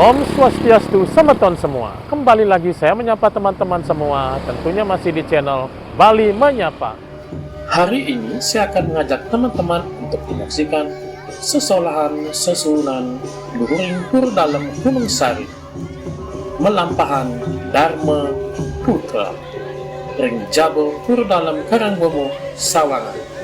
Om Swastiastu Semeton semua. Kembali lagi saya menyapa teman-teman semua, tentunya masih di channel Bali Menyapa. Hari ini saya akan mengajak teman-teman untuk menyaksikan sesolahan susunan luhuring pur dalam Gunung Sari, melampahan Dharma Putra, ring jabo pur dalam Karangbomo Sawangan.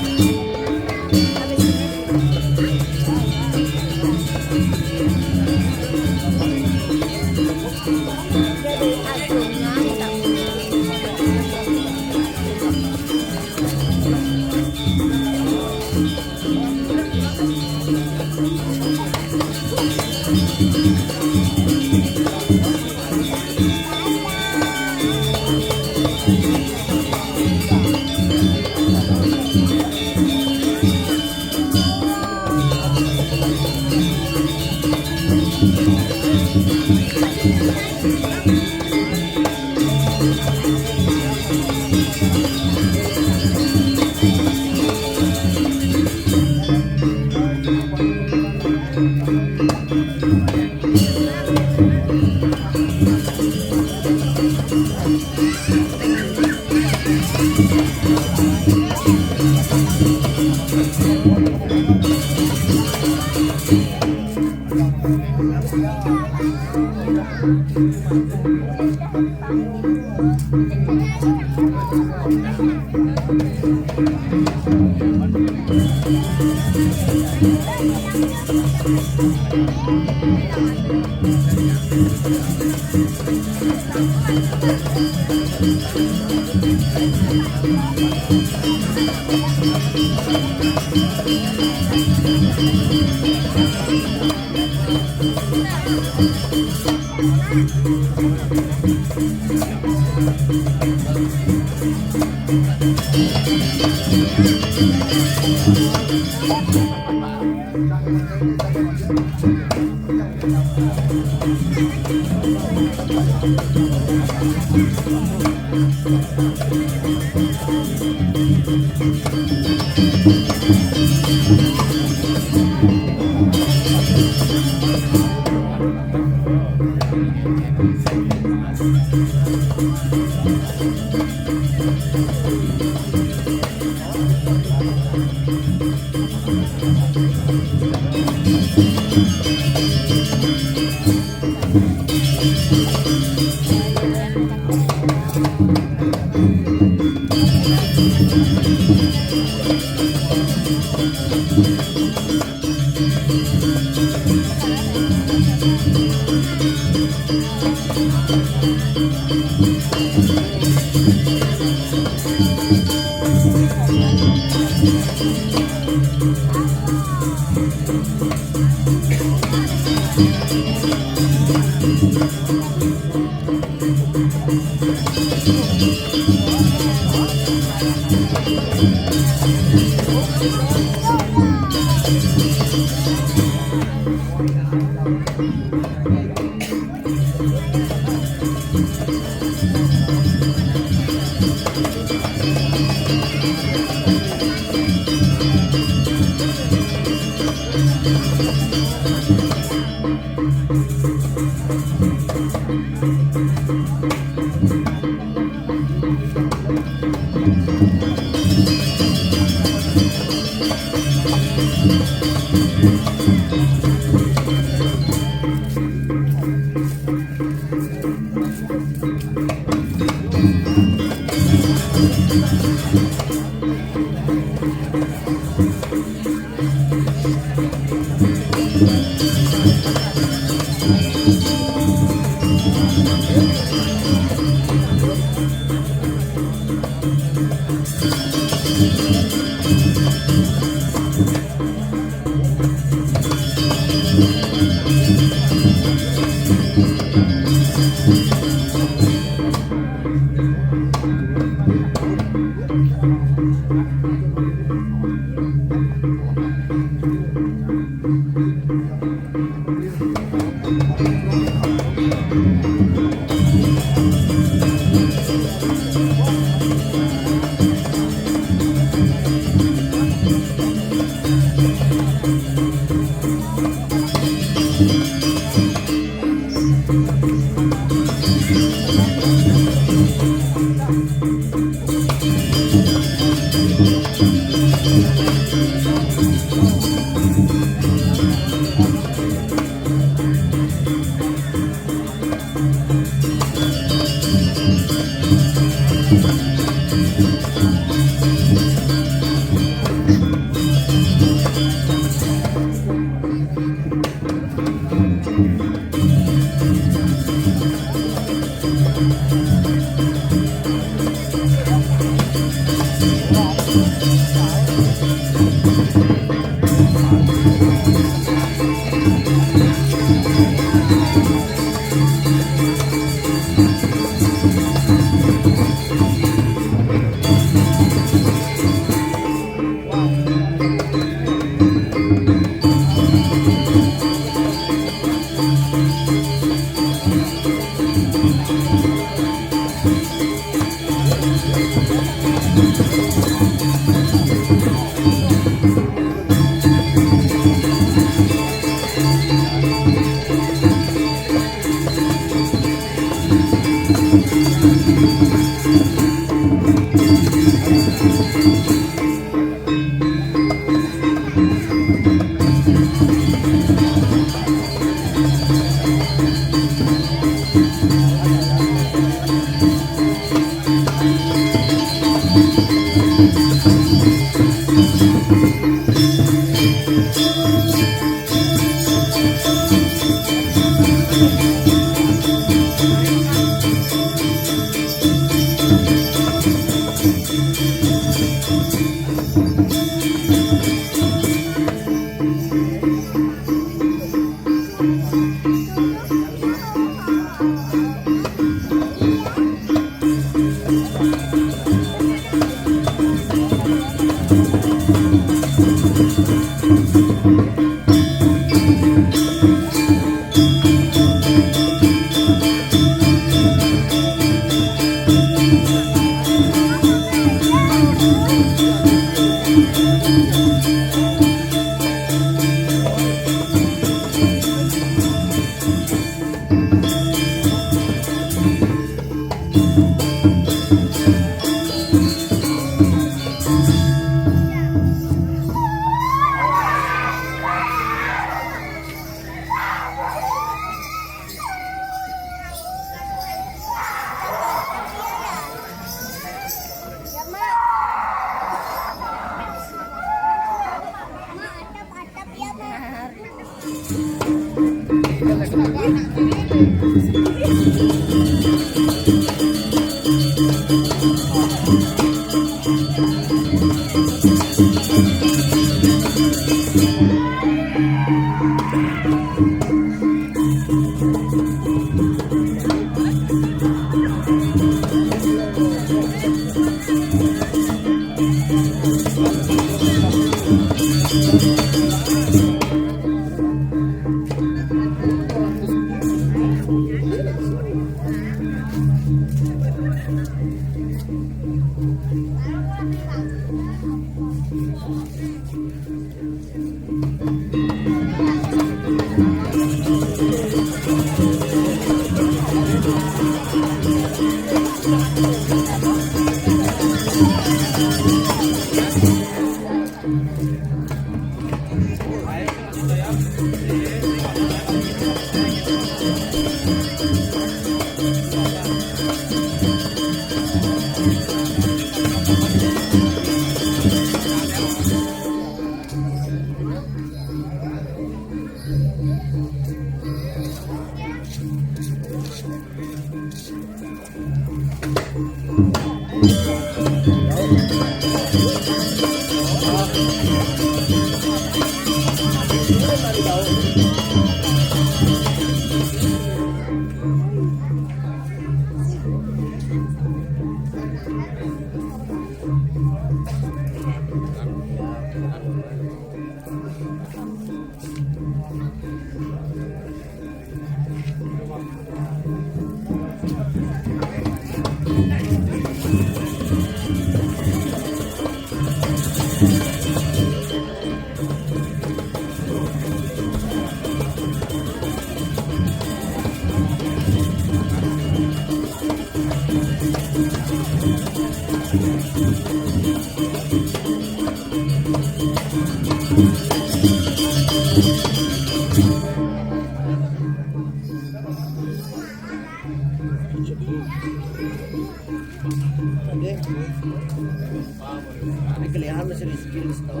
Kelihatan masih di skills tau.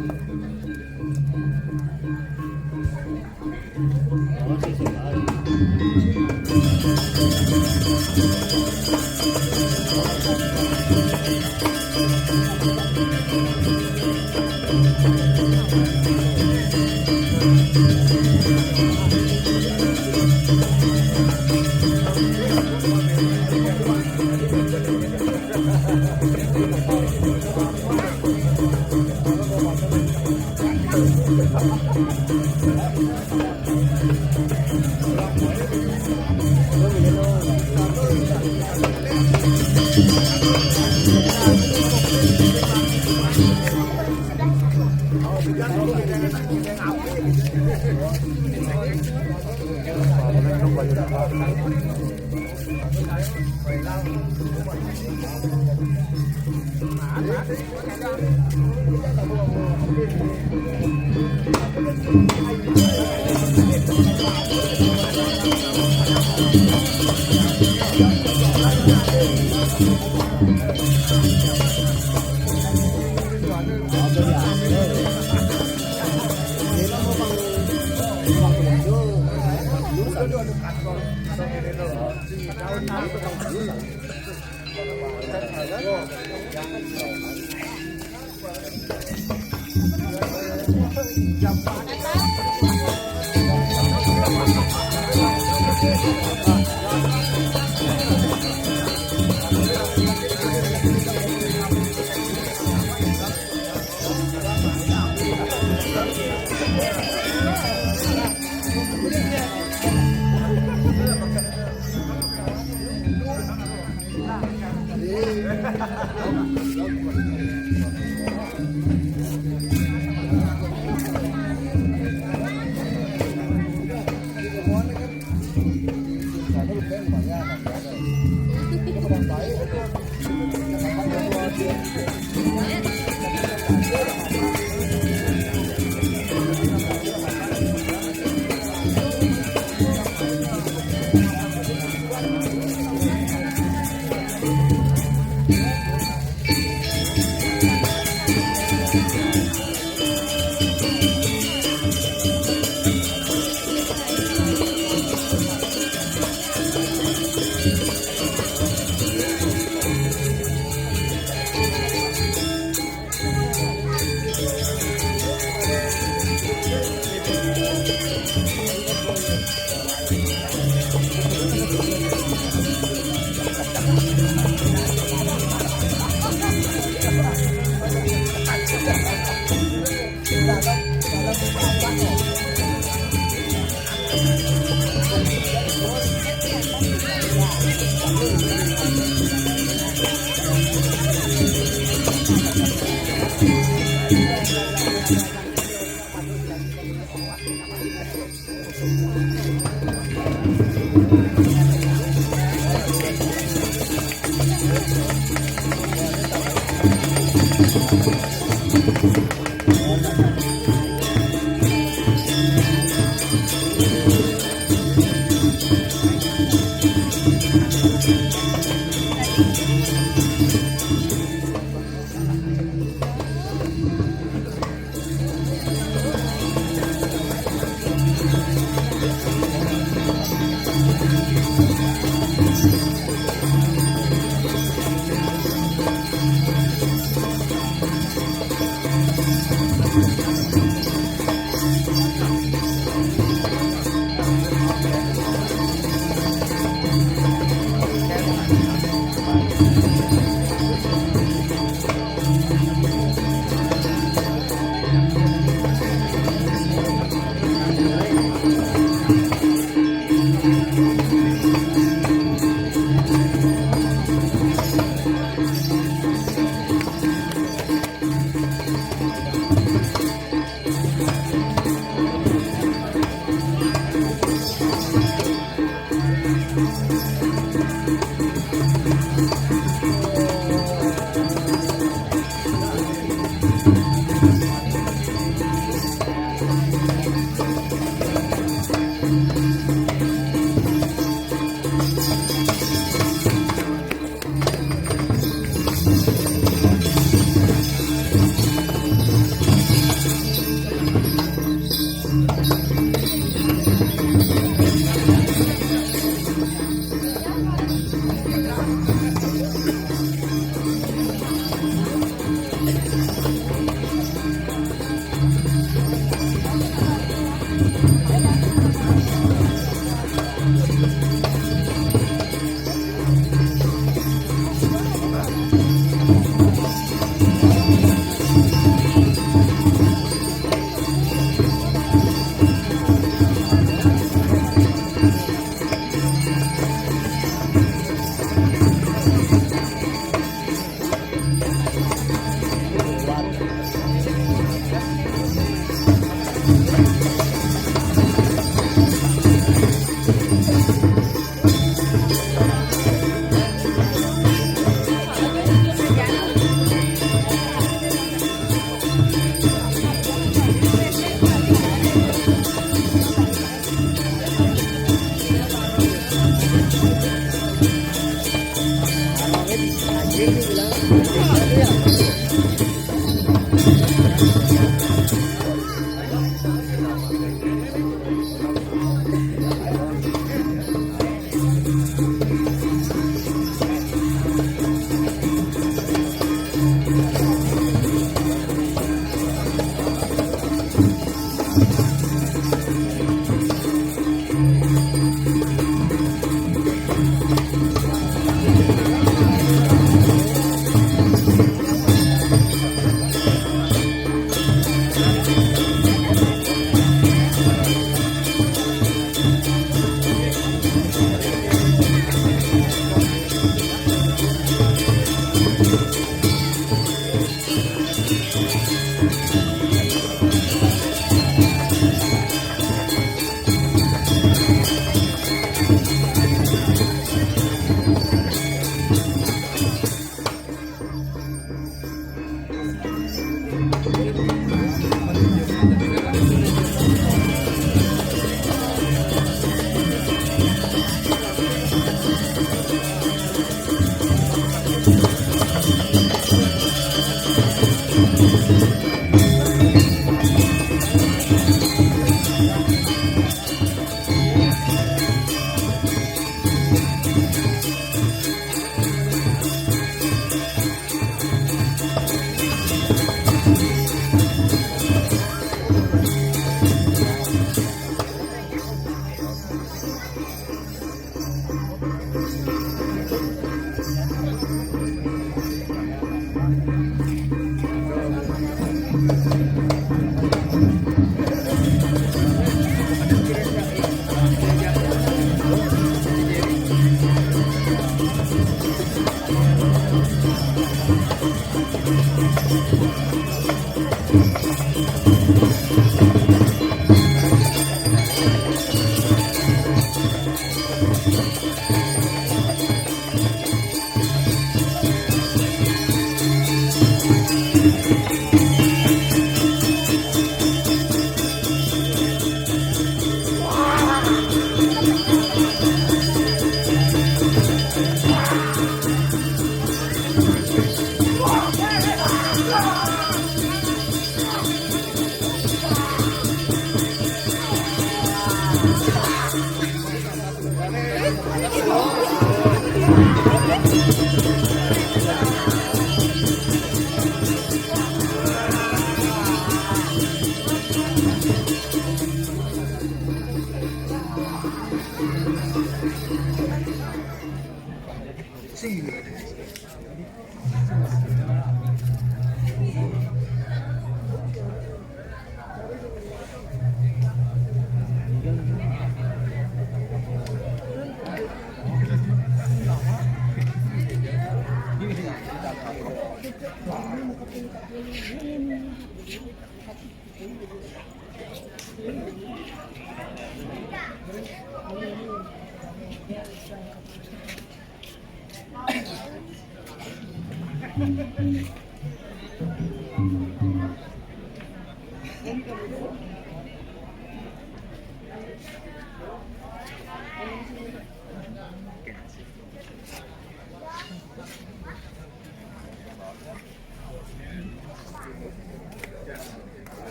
Oh sih sekali.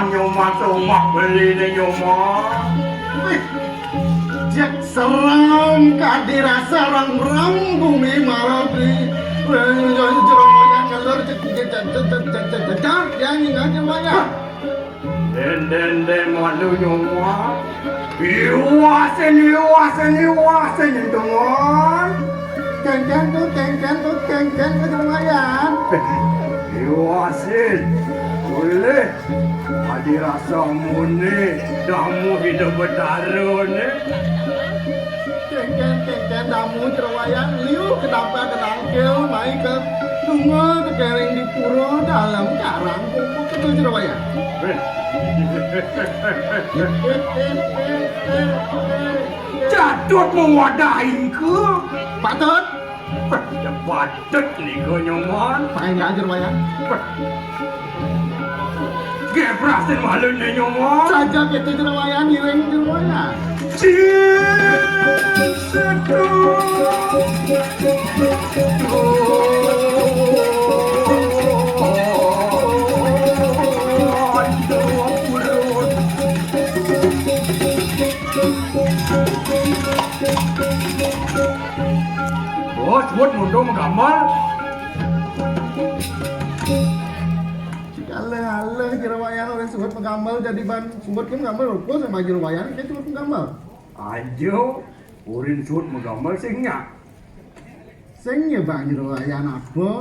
Nyoman tomak beli nih nyoman. Jak seram kadira sarang bumi marapi. Jerong moyang ngalor cek yang ingat moyang. Den malu nyoman. Iwasen nyoman. Kengken tuh moyang. Iwasin. Boleh. Adi rasa mune, damu hidup berdarah ni. Kengken damu cerwayan liu kenapa kenangkel mai ke tunga ke kering di pura dalam karang kumpul ke cerwayan. Jadut mewadahi ke? Patut. Ya patut ni ke nyoman. Pakai ajar cerwayan. Gebrasin malu ni nyoman. Saja kita cerwayan, hilang cerwayan. Bos, buat mundur menggambar. Alah, jerawayan orang sebut penggambar jadi ban sebut ke gambar rokok sama jerawayan dia sebut penggambar. Ajo, orang sebut menggambar singnya. Singnya bang jerawayan apa?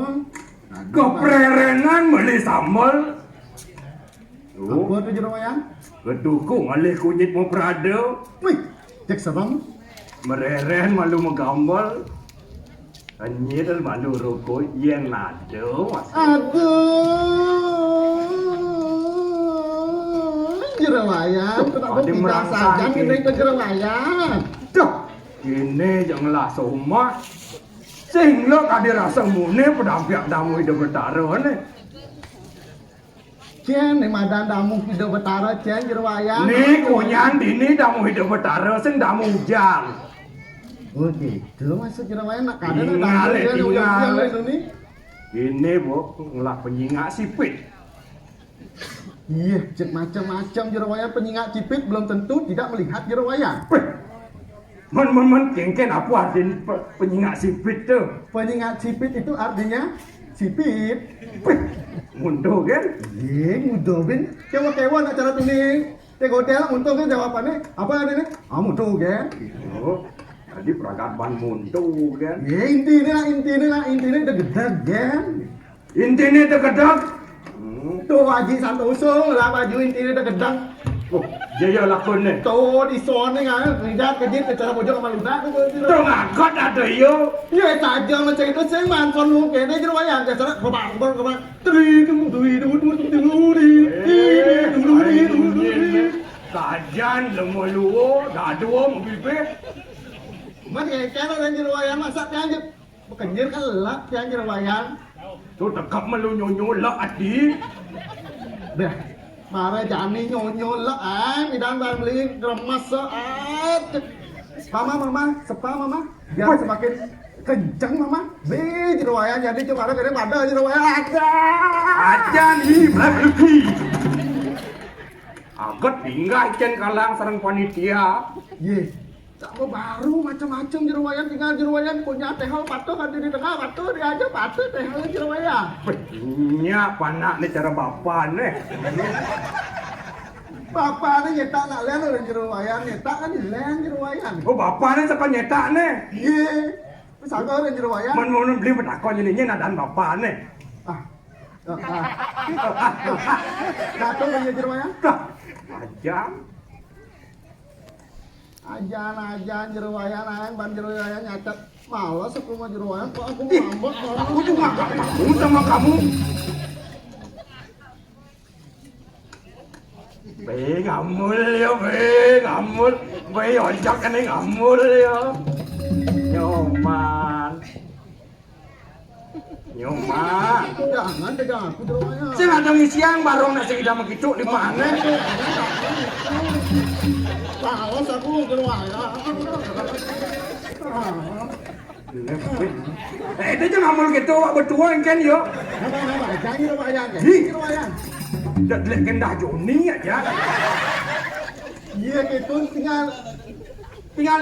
Keprerengan beli sambal. Apa tu jerawayan? Kedukung alih kunyit mau berada. Wih, cek serem. Mereren malu menggambar. Anyir malu rokok yang nado. Aduh. Jerawayan, kenapa tidak saja ini ke jerawayan? Duh, ini janganlah somah. Sehingga ada rasa mune pedampiak damu hidup bertaruh ni. Cian, ni madan damu hidup bertaruh, cian jerawayan. Ni kunyan dini damu hidup bertaruh, sing damu hujan. Oh gitu, masuk jerawayan nak kada nak damu hujan ni. Ini bu, ngelah penyingak sipit. Iya, cek macam-macam jerawayan penyingak cipit belum tentu tidak melihat jerawayan. Men, kengken apa artinya penyingak sipit tu? Penyingak sipit itu artinya sipit. Mundur kan? Iya, mundur kan? Kewa-kewa nak cara tuning. Tegodel mundur kan jawapannya? Apa artinya? Mundur kan? Oh, tadi peragaban mundur kan? Iya, intinya dah gedeg kan? Intinya dah gedeg? Tuh Haji Santoso lah baju intinya dah gedang. Oh, dia lakon ni. Tuh di sana kan, lihat kejit cara bojok sama lunak tu. Tuh ngakot ada yo. Ya saja macam itu saya manson lu kene jerawayan ke sana kebang. Kajian lemoluo, gaduo mobil pe. Mana kena orang jerawayan masak kan? Bekenjir kan lak yang jerawayan. Tuh tekap melu nyonyo lak adi. Dah. Mara jani nyonyo lah, midang bang beli geremas saat. Mama, sepa mama, biar semakin kencang mama. Be jerawayan jadi cuma ada pada jerawayan aja nih belakang. Agak tinggal ikan kalang sarang panitia. Ye, sama baru macam-macam jerawayan tinggal jerawayan punya tehol patuh ada di tengah patuh dia aja patuh tehol jerawayan. Punya panak nih cara bapak nih. Bapak nih nyetak nak len orang jerawayan nyetak kan di len jerawayan. Oh bapak nih siapa nyetak nih? Ye, sangka orang jerawayan. Mau beli petakon jadinya nadan bapak nih. Datang orang jerawayan? Ajan jerawayan ayang ban jerawayan nyatet malas aku mah jerawayan kok aku ngambek aku juga kamu sama kamu ngamul ya ngamul ojak ini ngamul ya nyoman Nyoma, jangan pegang aku jerawanya. Saya ada siang barong nasi idam begitu di mana? Tahu aku jerawanya. Itu jangan ngomong gitu, betul kan yo. Jangan jerawanya, jerawanya. Dah legendah Joni aja. Iya gitu tinggal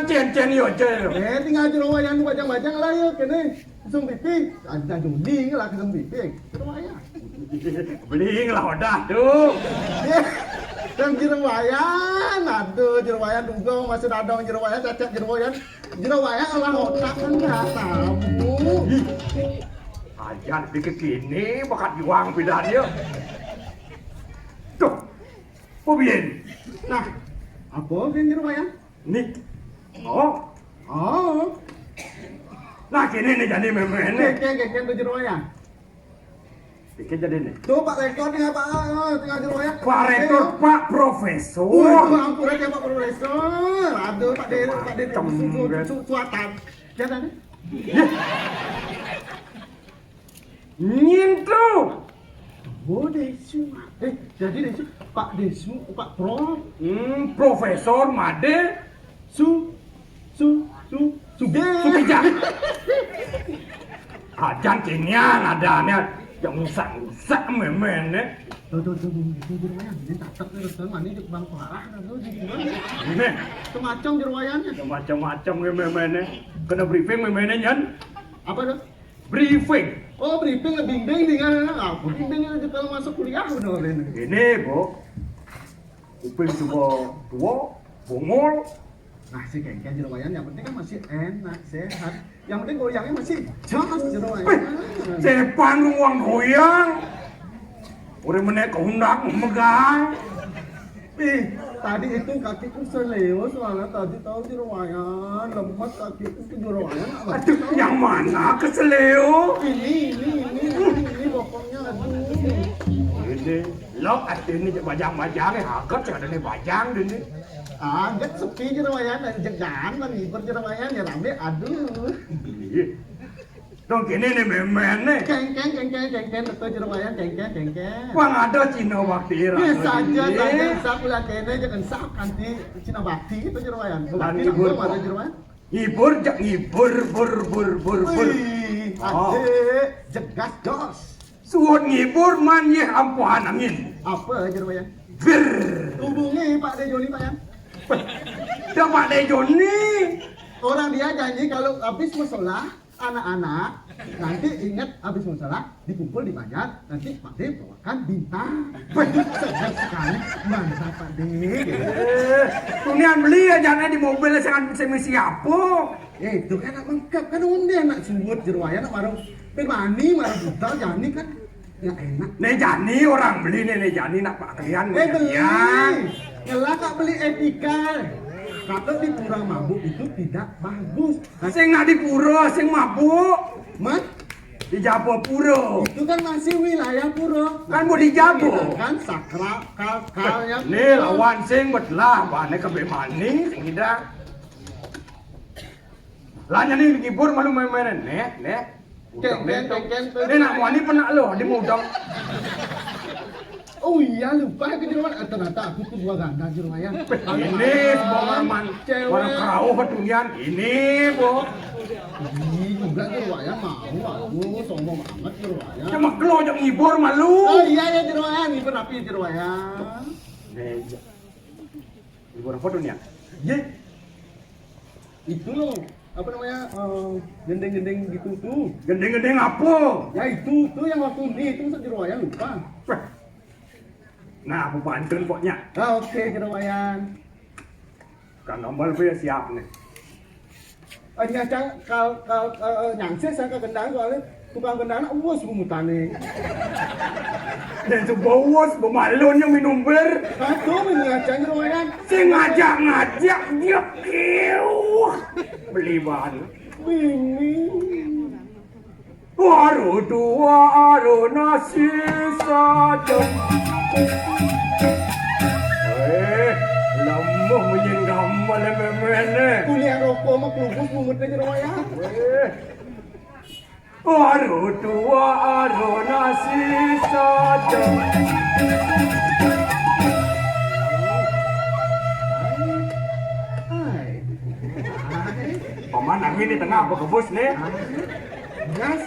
cen-cen yo aja. Tinggal jerawanya nu bajang-bajang lah yo kene. Sung pipi, ada Joni lah sung pipi. Jerawanya. Beling lah udah tuh. Dan jerawanya, aduh jerawanya dugong masih dadong jerawanya cacat jerawanya olah otak kan nggak tahu. Aja pikir gini bakat juang pindah dia. Tuh, pobien. Nah, apa yang jerawanya? Nih, oh. Nah kini nih jadi memen nih. Kek tuh jerawanya. Bikin jadi nih. Tuh Pak Rektor nih tinggal jerawanya. Pak Rektor, Pak Profesor. Ampun aja Pak Profesor. Aduh Pak De suatan. Jangan. Nyentuh. Oh Desu. Jadi Desu Pak Desu, Pak Prof. Profesor Made Sugija. Ajan kenyang adanya yang rusak memen nih. Tuh jerawanya, ini tak terus mana di bang parah tuh di gimana? Ini semacam jerawanya. Macam-macam memen nih. Kena briefing memennya Nyan. Apa tuh? Briefing. Oh briefing lebih bimbing dengan aku. Bimbing aja kalau masuk kuliah benar ini. Ini bu, uping coba tua, bongol. Nah sih kayaknya jerawanya yang penting kan masih enak, sehat. Yang penting goyangnya masih jos jerawanya. Sepan uang goyang. Udah menek keundak memegang. Tadi itu kakiku seleo soalnya tadi tahu jerawanya lemas kakiku ke jerawanya. Aduh, yang mana keseleo? Ini pokoknya aduh. Ini lok ini bajang-bajang hagat ada nih bajang ini. Agak sepi jerawanya dan jangan lagi berjerawanya ya rame aduh. Dong kini nih memen nih. Keng betul jerawanya keng. Wang ada Cina Bakti ra. Saja sak ulah kene jangan sak kanti Cina Bakti itu jerawanya. Bakti itu mana jerawanya? Ngibur bur. Ade jegas jos. Suwon ngibur man ye ampuhan angin. Apa jerawanya? Bir. Hubungi Pak De Joni Pak ya. Dah Pak De Joni. Orang dia janji kalau habis musola anak-anak nanti ingat habis musola dikumpul di banyak nanti Pak De bawakan bintang. Segar sekali mantap Pak De. Tunian beli aja di mobil sangat semi siapa. Itu kan anak lengkap kan undi anak sumut jerawanya anak marung pemani marung buta jani kan ya enak. Nih jani orang beli nih jani nak Pak kalian. Beli. Ngelah kak beli etika. Kata di pura mabuk itu tidak bagus. Sing nggak di pura, sing mabuk. Mas, di Jabo Puro. Itu kan masih wilayah Puro. Kan mau di Jabo. Kan sakral kalnya. Nih lawan sing betlah, bane kebe maning sing tidak. Lanya nih ngibur malu main-mainan, nih. Keng. Nih nak wani pernah lo di mudang. Oh iya lupa ke jerawat ternyata aku tuh dua ganda jerawatnya. Ini sebuah cewek. Orang kau ketunian ini bo. Ini juga jerawatnya mau aku sombong amat jerawatnya. Cuma kelo yang ngibur malu. Oh iya ya jerawatnya ngibur api jerawatnya. Neja. Ngibur apa tuh nian? Ye. Itu loh. Apa namanya gendeng-gendeng gitu tuh. Gendeng-gendeng apa? Ya itu tuh yang waktu ini itu jerawatnya lupa. Nah, aku bantuin pokoknya. Oke, jerawatan. Kan nombor siap nih. Nyacang kalau nyangse saya ke gendang soalnya tukang gendang uus bumutane. Dan sebawus bemalun yang minum ber. Aduh, menyacang jerawatan. Si ngajak dia kiu. Beli bahan. Ini. Waru dua aru nasi saja. Lemah menyenggam malam memen. Kuliah rokok mah kelupus mumet aja jerawatnya. Aduh tua, aduh nasi saja. Paman angin di tengah apa kebus nih? Gas,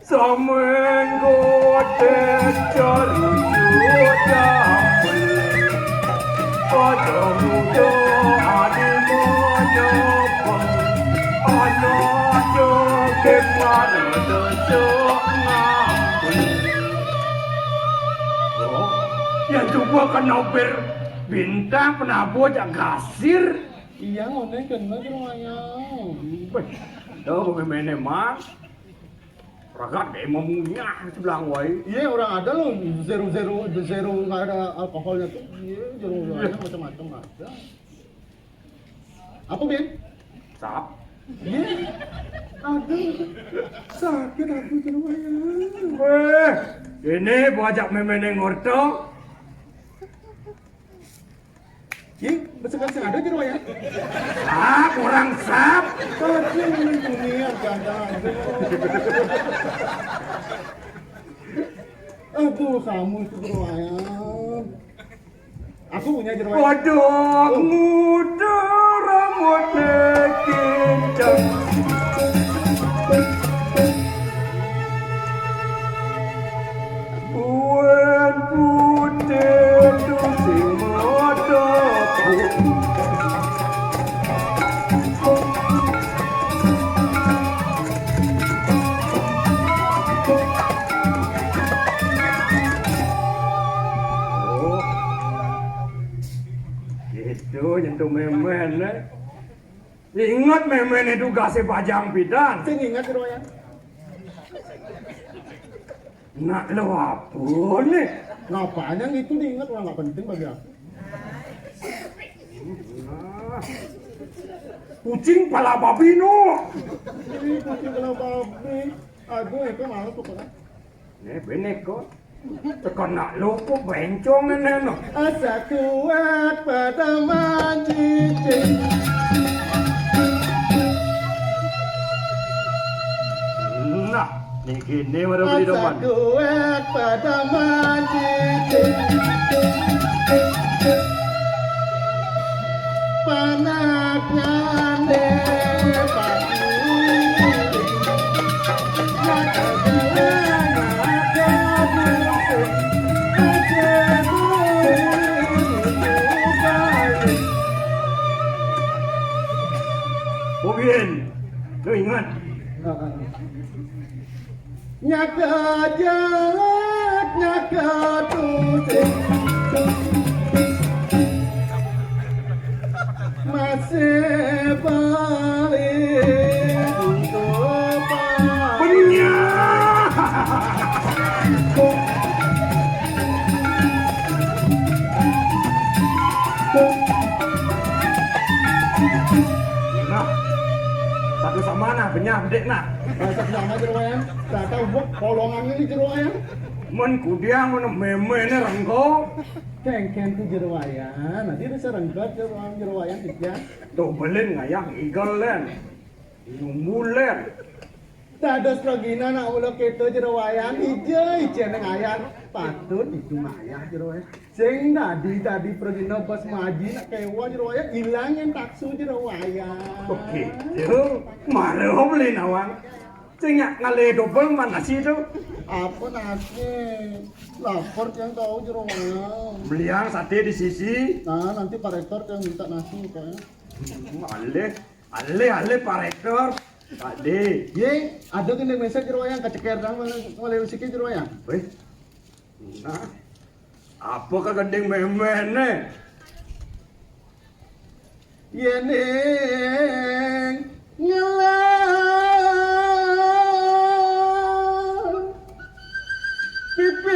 Seminggu tercarujuk jampel. Ada muda ada menyopong. Anak cekik mana tercok ngampel. Oh, yang coba kena bintang penabuh jak gasir. Iya ngomong kena wayang. Dah bagaimana mak? Ragat deh memunyah sebelah wai. Iya orang ada loh zero nggak ada alkoholnya tuh. Iya zero macam-macam ada. Apa Ben? Sap. Iya ada. Sakit aku zero wayang. Weh, ini buajak memene ngorto. Iya bersih ada zero wayang. Ah, kurang sap. Tadi ini dunia jangan. Aduh kamu itu zero wayang. Aku punya zero wayang. Waduh, muda rambutnya kincang. Buan putih tu si mataku. Oh, gitu nyentuh memen eh. Ingat memen itu gasih pajang bidan. Saya ingat zero wayang. Nak lo apa nih? Ngapain yang itu diingat orang nggak penting bagi aku. Nah, kucing pala babi no. Ini kucing kalau babi. Aduh itu malas pokoknya. Nih benek kok. Tekan nak lo kok bencong ini no. Asa kuat pada mancing. Nah, nih gini baru beli Asa doang. kuat pada mancing. Panaknya nepati. Bobien, lo ingat? Nyaka jahat, nyaka tusik. Masih balik untuk Benyah. Nah, satu sama nah, benyah dek nak. Rasa sama jero wayang, tak tahu buat kolongannya di jero wayang. Men kudiang men meme ini rengko. Kengken tu jero wayang, nanti ada serengkat jero wayang tiga. Tuh belin ngayang igal len. Mulen. Tak ada strogina nak ulo keto jero wayang, ijo neng ayam. Patut itu ayah jero wayang. Sing tadi pergi pas maji nak kewa jero wayang, hilang yang taksu jero wayang. Oke, jero marah beli nawang. Cenyak ngale double mana sih itu? Apa nasi? Lapor yang tahu jero wayang. Beliang sate di sisi. Nah nanti Pak Rektor yang minta nasi kayaknya. Ale Pak Rektor. Ade. Ye, ada kena mesej jero wayang keceker dah mulai usiknya jero wayang. Weh. Nah. Apa kegending memen nih? Ye neng ngelang pipit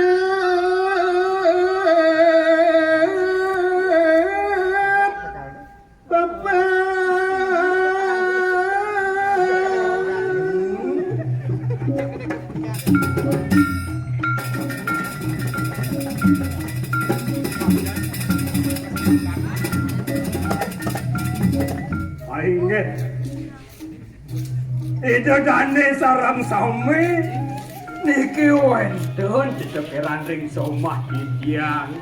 bapak. bidadane sarang sami niki wonten cekeran ring somah kidiang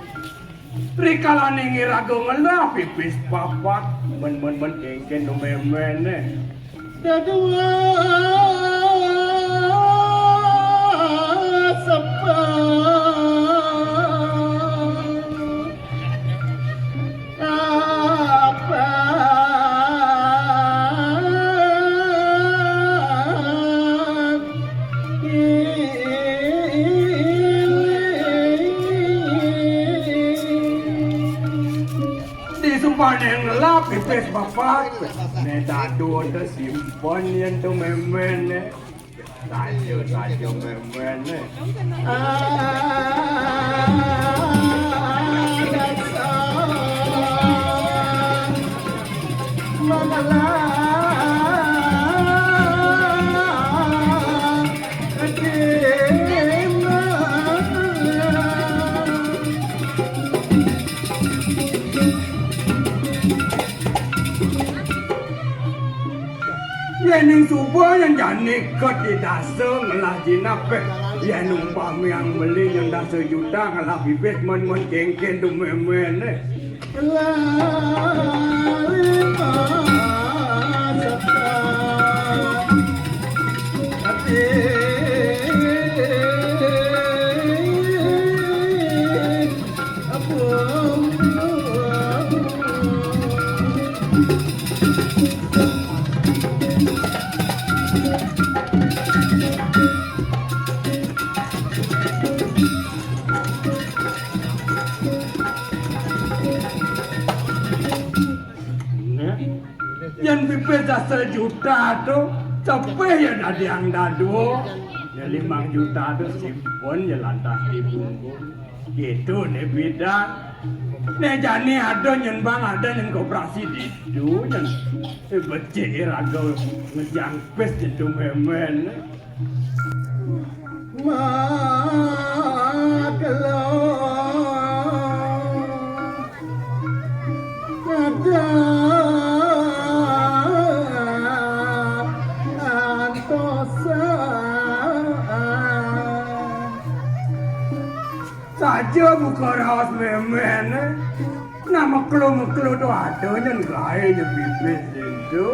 rikalane ngirago ngelah pipis papat men kengken memene Dadua Yang ngelap pipis bapak neta dua tersimpan yang tu memen saja memen Yang subuh yang jani kot di dasar ngelah jinape yang numpang yang beli yang dah sejuta ngelah bibit men kengken tu memen yang bibit dah sejuta tu sampai ya dah yang dah dua ya 5 juta tu simpan ya lantas dibungkus gitu nih bidang nih jani ada yang bang ada yang koperasi di itu yang becik raga ngejang pes itu memen saja buka rawas memen nama meklo tu ada yang gaya yang bibis itu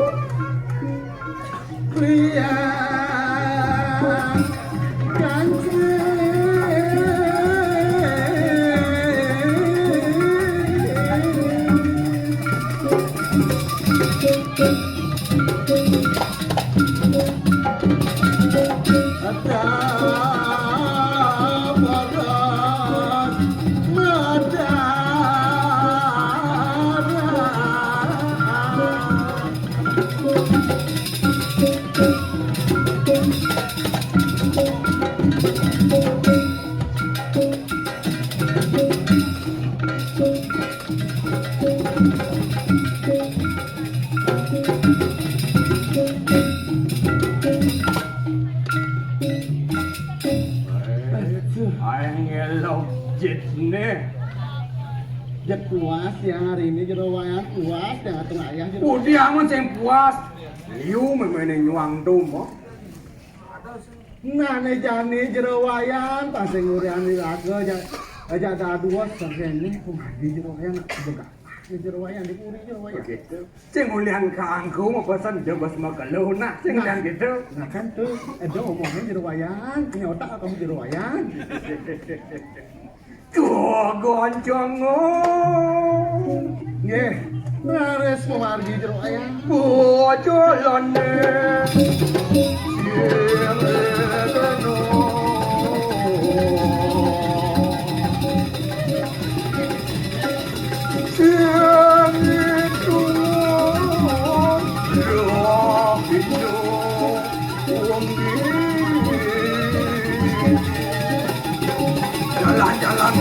Jet puas ya hari ini jerawayan puas ya tengah ayah Budi aman yang puas liu memang nyuang domo nah nih jani jerawayan pas ngurian di laga aja ada dua sampai ini di jerawayan juga di jerawayan di puri jerawayan gitu ceng ulian kangku mau pesan jebas makalu nak ceng ulian gitu nah kan tuh ada ngomongin jerawayan nyota kamu jerawayan goncong nggih nares memargi jero ayam bocolone jalan-jalan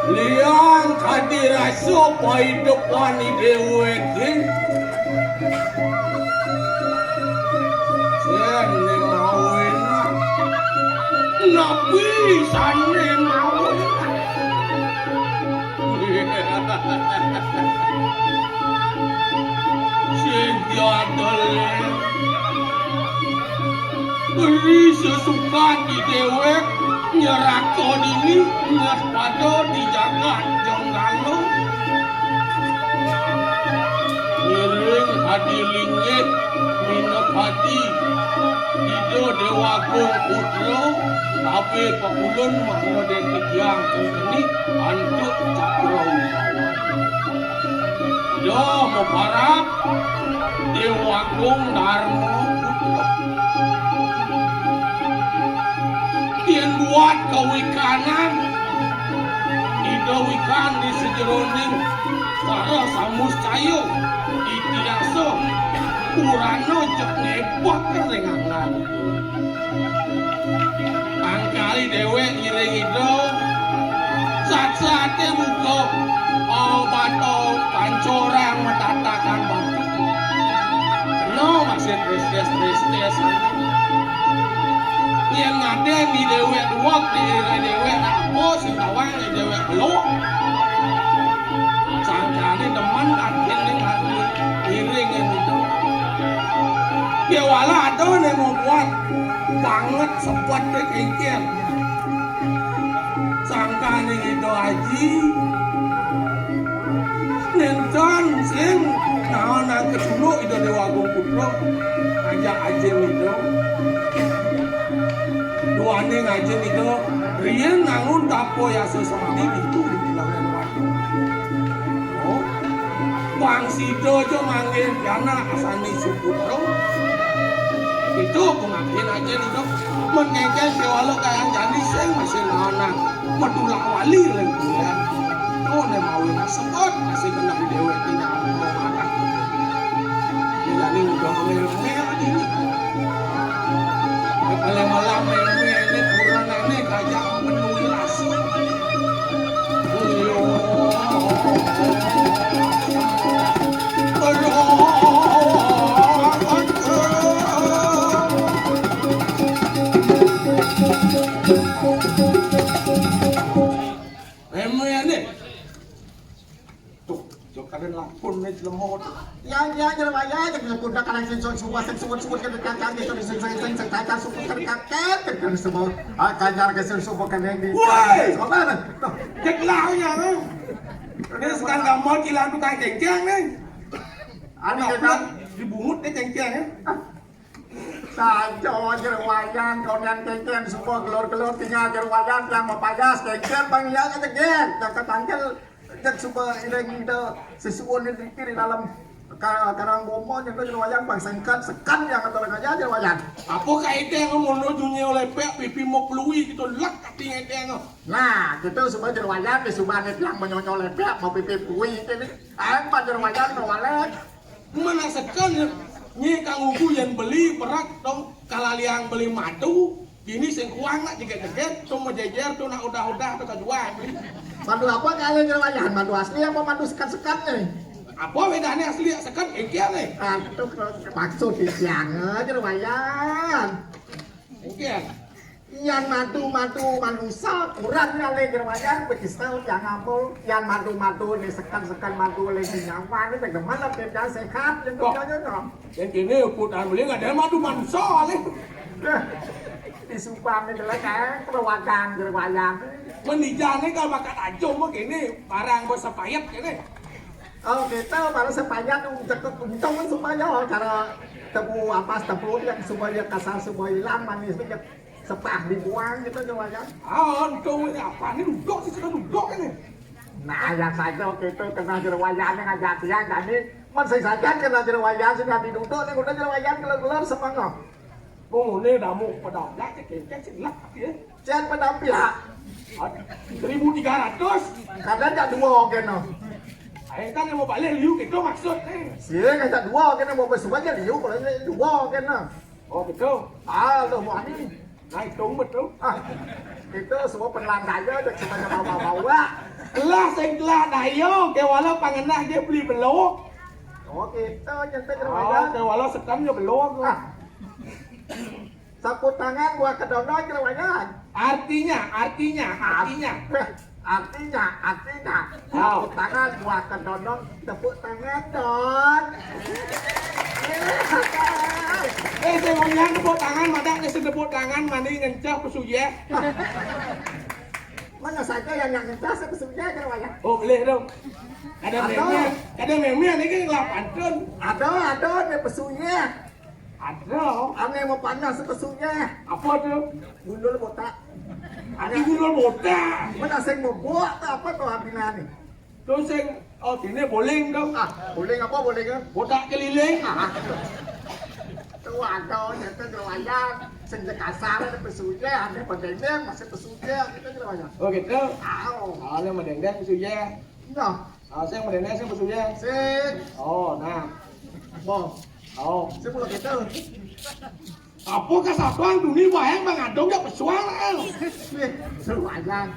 Liang tadi rasa pai depan ni dewe kin. Sen ni mawin nak bisa ni mawin. Sejadale beri sesuka di dewek nyerakon ini ngaspada dijaga jonggalo ngiring hadi lingit minap hati ido dewagung putro tapi pakulun makna den tiang ini antuk cakra usawan do meparap dewagung dharma putro yang buat kawikanan digawikan di sejeroning para samus cayo itiaso urano jek nebak kerengangan angkali dewe iring itu saat-saatnya buka bato pancorang matatakan batu no masih tristes yang ada di dewe duak di dewe aku si tawang di dewe belok sangkali teman akhir ning hati iring itu dia wala ada yang membuat banget sempat dek engkel sangkane itu haji nenton sing naon kedulu itu Dewa Agung Putra ajak ajen itu duane ngajen itu rien nangun tapo ya sesamadi itu dibilangnya waktu oh Bang Sido aja manggil jana asani Suputro itu pengajian ajen itu menengkel kewalo kayak jadi sing masih lanang medulak wali lagi ya oh ne mau sekot masih kena dewe tinggal mau marah jadi udah ngomel-ngomel ini malam ini kurang ini gajah menulis langsung kalian lakon nih lemot yang jerwaya yang kuda kalang sing suwa sing suwut kan kakak gitu sing kakak suwut kan kakak kan semua kanjar ke sing suwa kan yang di mana cek lah ya ini sekarang nggak mau kilang tukang cengkeng nih anak kan dibungut deh cengkeng ya sajo jerwayan konan kengken semua gelor tinggal jerwayan yang mapajas kengken panggil aja kengken yang ketangkel dan semua ini sesuatu yang dipikir dalam karang bomo yang jerwayan bang sekan yang atau aja jerwayan apa kaitan ngomong dunia oleh pek pipi mau pelui gitu lek katanya tengok nah gitu semua jerwayan di subane yang menyonyol lepek mau pipi pelui ini apa jerwayan ngawalek mana sekan ya nyi kang ugu yang beli berat dong kalau yang beli madu ini sing kuang nak jeget-jeget tuh mau jejer tuh nak udah tuh kejual madu apa kalian jerwayan madu asli apa madu sekat-sekat nih apa bedanya asli sekat engkian nih itu maksud di siang jerwayan engkian yang madu manusia kurang kali jerwayan begitu yang ngapul yang madu nih sekan madu lagi nyawa ini bagaimana beda sehat yang kerjanya dong yang kini ukuran beli nggak ada madu manusia nih di Subang ini kayak perwakilan jerwayan menijane kalau makan aja mah kini barang bersepayat kini oh kita baru sepayat untung supaya karena tebu ampas tebu yang supaya kasar supaya hilang manis itu sepah dibuang gitu jerwayan untung ini apa ini duduk sih sudah duduk ini nah yang saja gitu kena jerwayan yang ngajak dia jadi masih saja kena jerwayan sudah diduduk nih udah jerwayan keluar semangat oh ini damu pedaplah cek silap ya jangan pedaplah 1.300 kadang tak dua kena ayo kan yang mau balik liu gitu maksud nih sih ngajak dua kena mau bersuara aja liu kalau ini dua kena oh gitu lo mau ini naik tunggu betul itu semua penelan daya dan semuanya bawa-bawa kelas yang kelas dayo ke walau pangenah dia beli belok oh gitu nyentuh oh jerwayan ke walau sekam dia belok sapu tangan gua kedonor jerwayan artinya sapu tangan gua kedonor tepuk tangan don saya mau nyang tepuk tangan madak saya tepuk tangan mani ngencah pesuye mana saja yang ngencas kesunya jerwayan oh boleh dong ada memnya ini kan ngelapan ton ada nih pesunya ada ane mau panas pesunya apa tuh gundul botak ada gulung botak mana sing mau buat apa tuh habina nih terus yang oh ini boleh dong boleh apa boleh kan botak keliling tuh ada nyetel jerwayan sing kasar ada pesunya ane pendendeng masih pesunya kita jerwayan oh gitu aw yang mendendeng pesuye no saya mendendeng saya pesuye sing oh nah mau oh sing mulai gitu apa kasabang dunia wayang mengadong ya pesuang jerwayan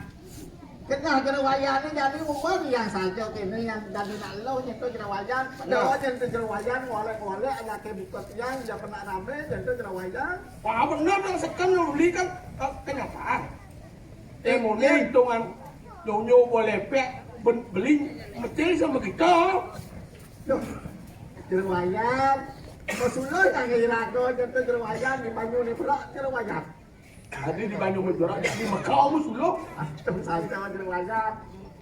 kena jerwayan ini jadi umur yang saja kini yang jadi nak lo nyentuh jerwayan padahal nyentuh jerwayan ngolek ada ke buka tiang dia pernah rame nyentuh jerwayan wah bener yang sekan yang beli kan kenyataan ini hitungan nyonya boleh pek beli mesti sama kita jerwayan Masulul yang ngirago nyentuh jerwayan di banyu ni pula jerwayan Tadi di Bandung Menjuara di Macau musuh. Terus saja jerawaya.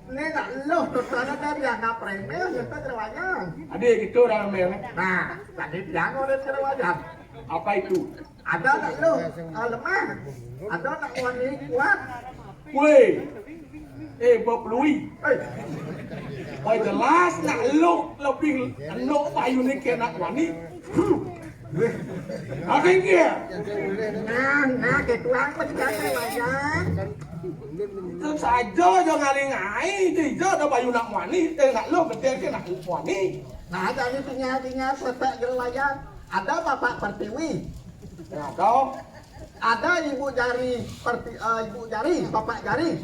Ini nak lo tujuannya kan yang nggak premium yang jerawaya. Adik gitu orang merah. Nah, tadi yang oleh jerawaya. Apa itu? Ada nak lo lemah, ada nak wangi kuat. Weh, Bob Louis. Oh jelas nak lo lebih lo payu ni kena wani. Apa dia? Nah, ketuang macam jerawaya. Terus saja jangan ngaling-ngaling, tidak ada payu nak wani, nak lo betul ke nak wani. Nah, jadi tinggal setek jerawaya. Ada bapak pertiwi. Nah, kau, Ada ibu jari, bapak jari.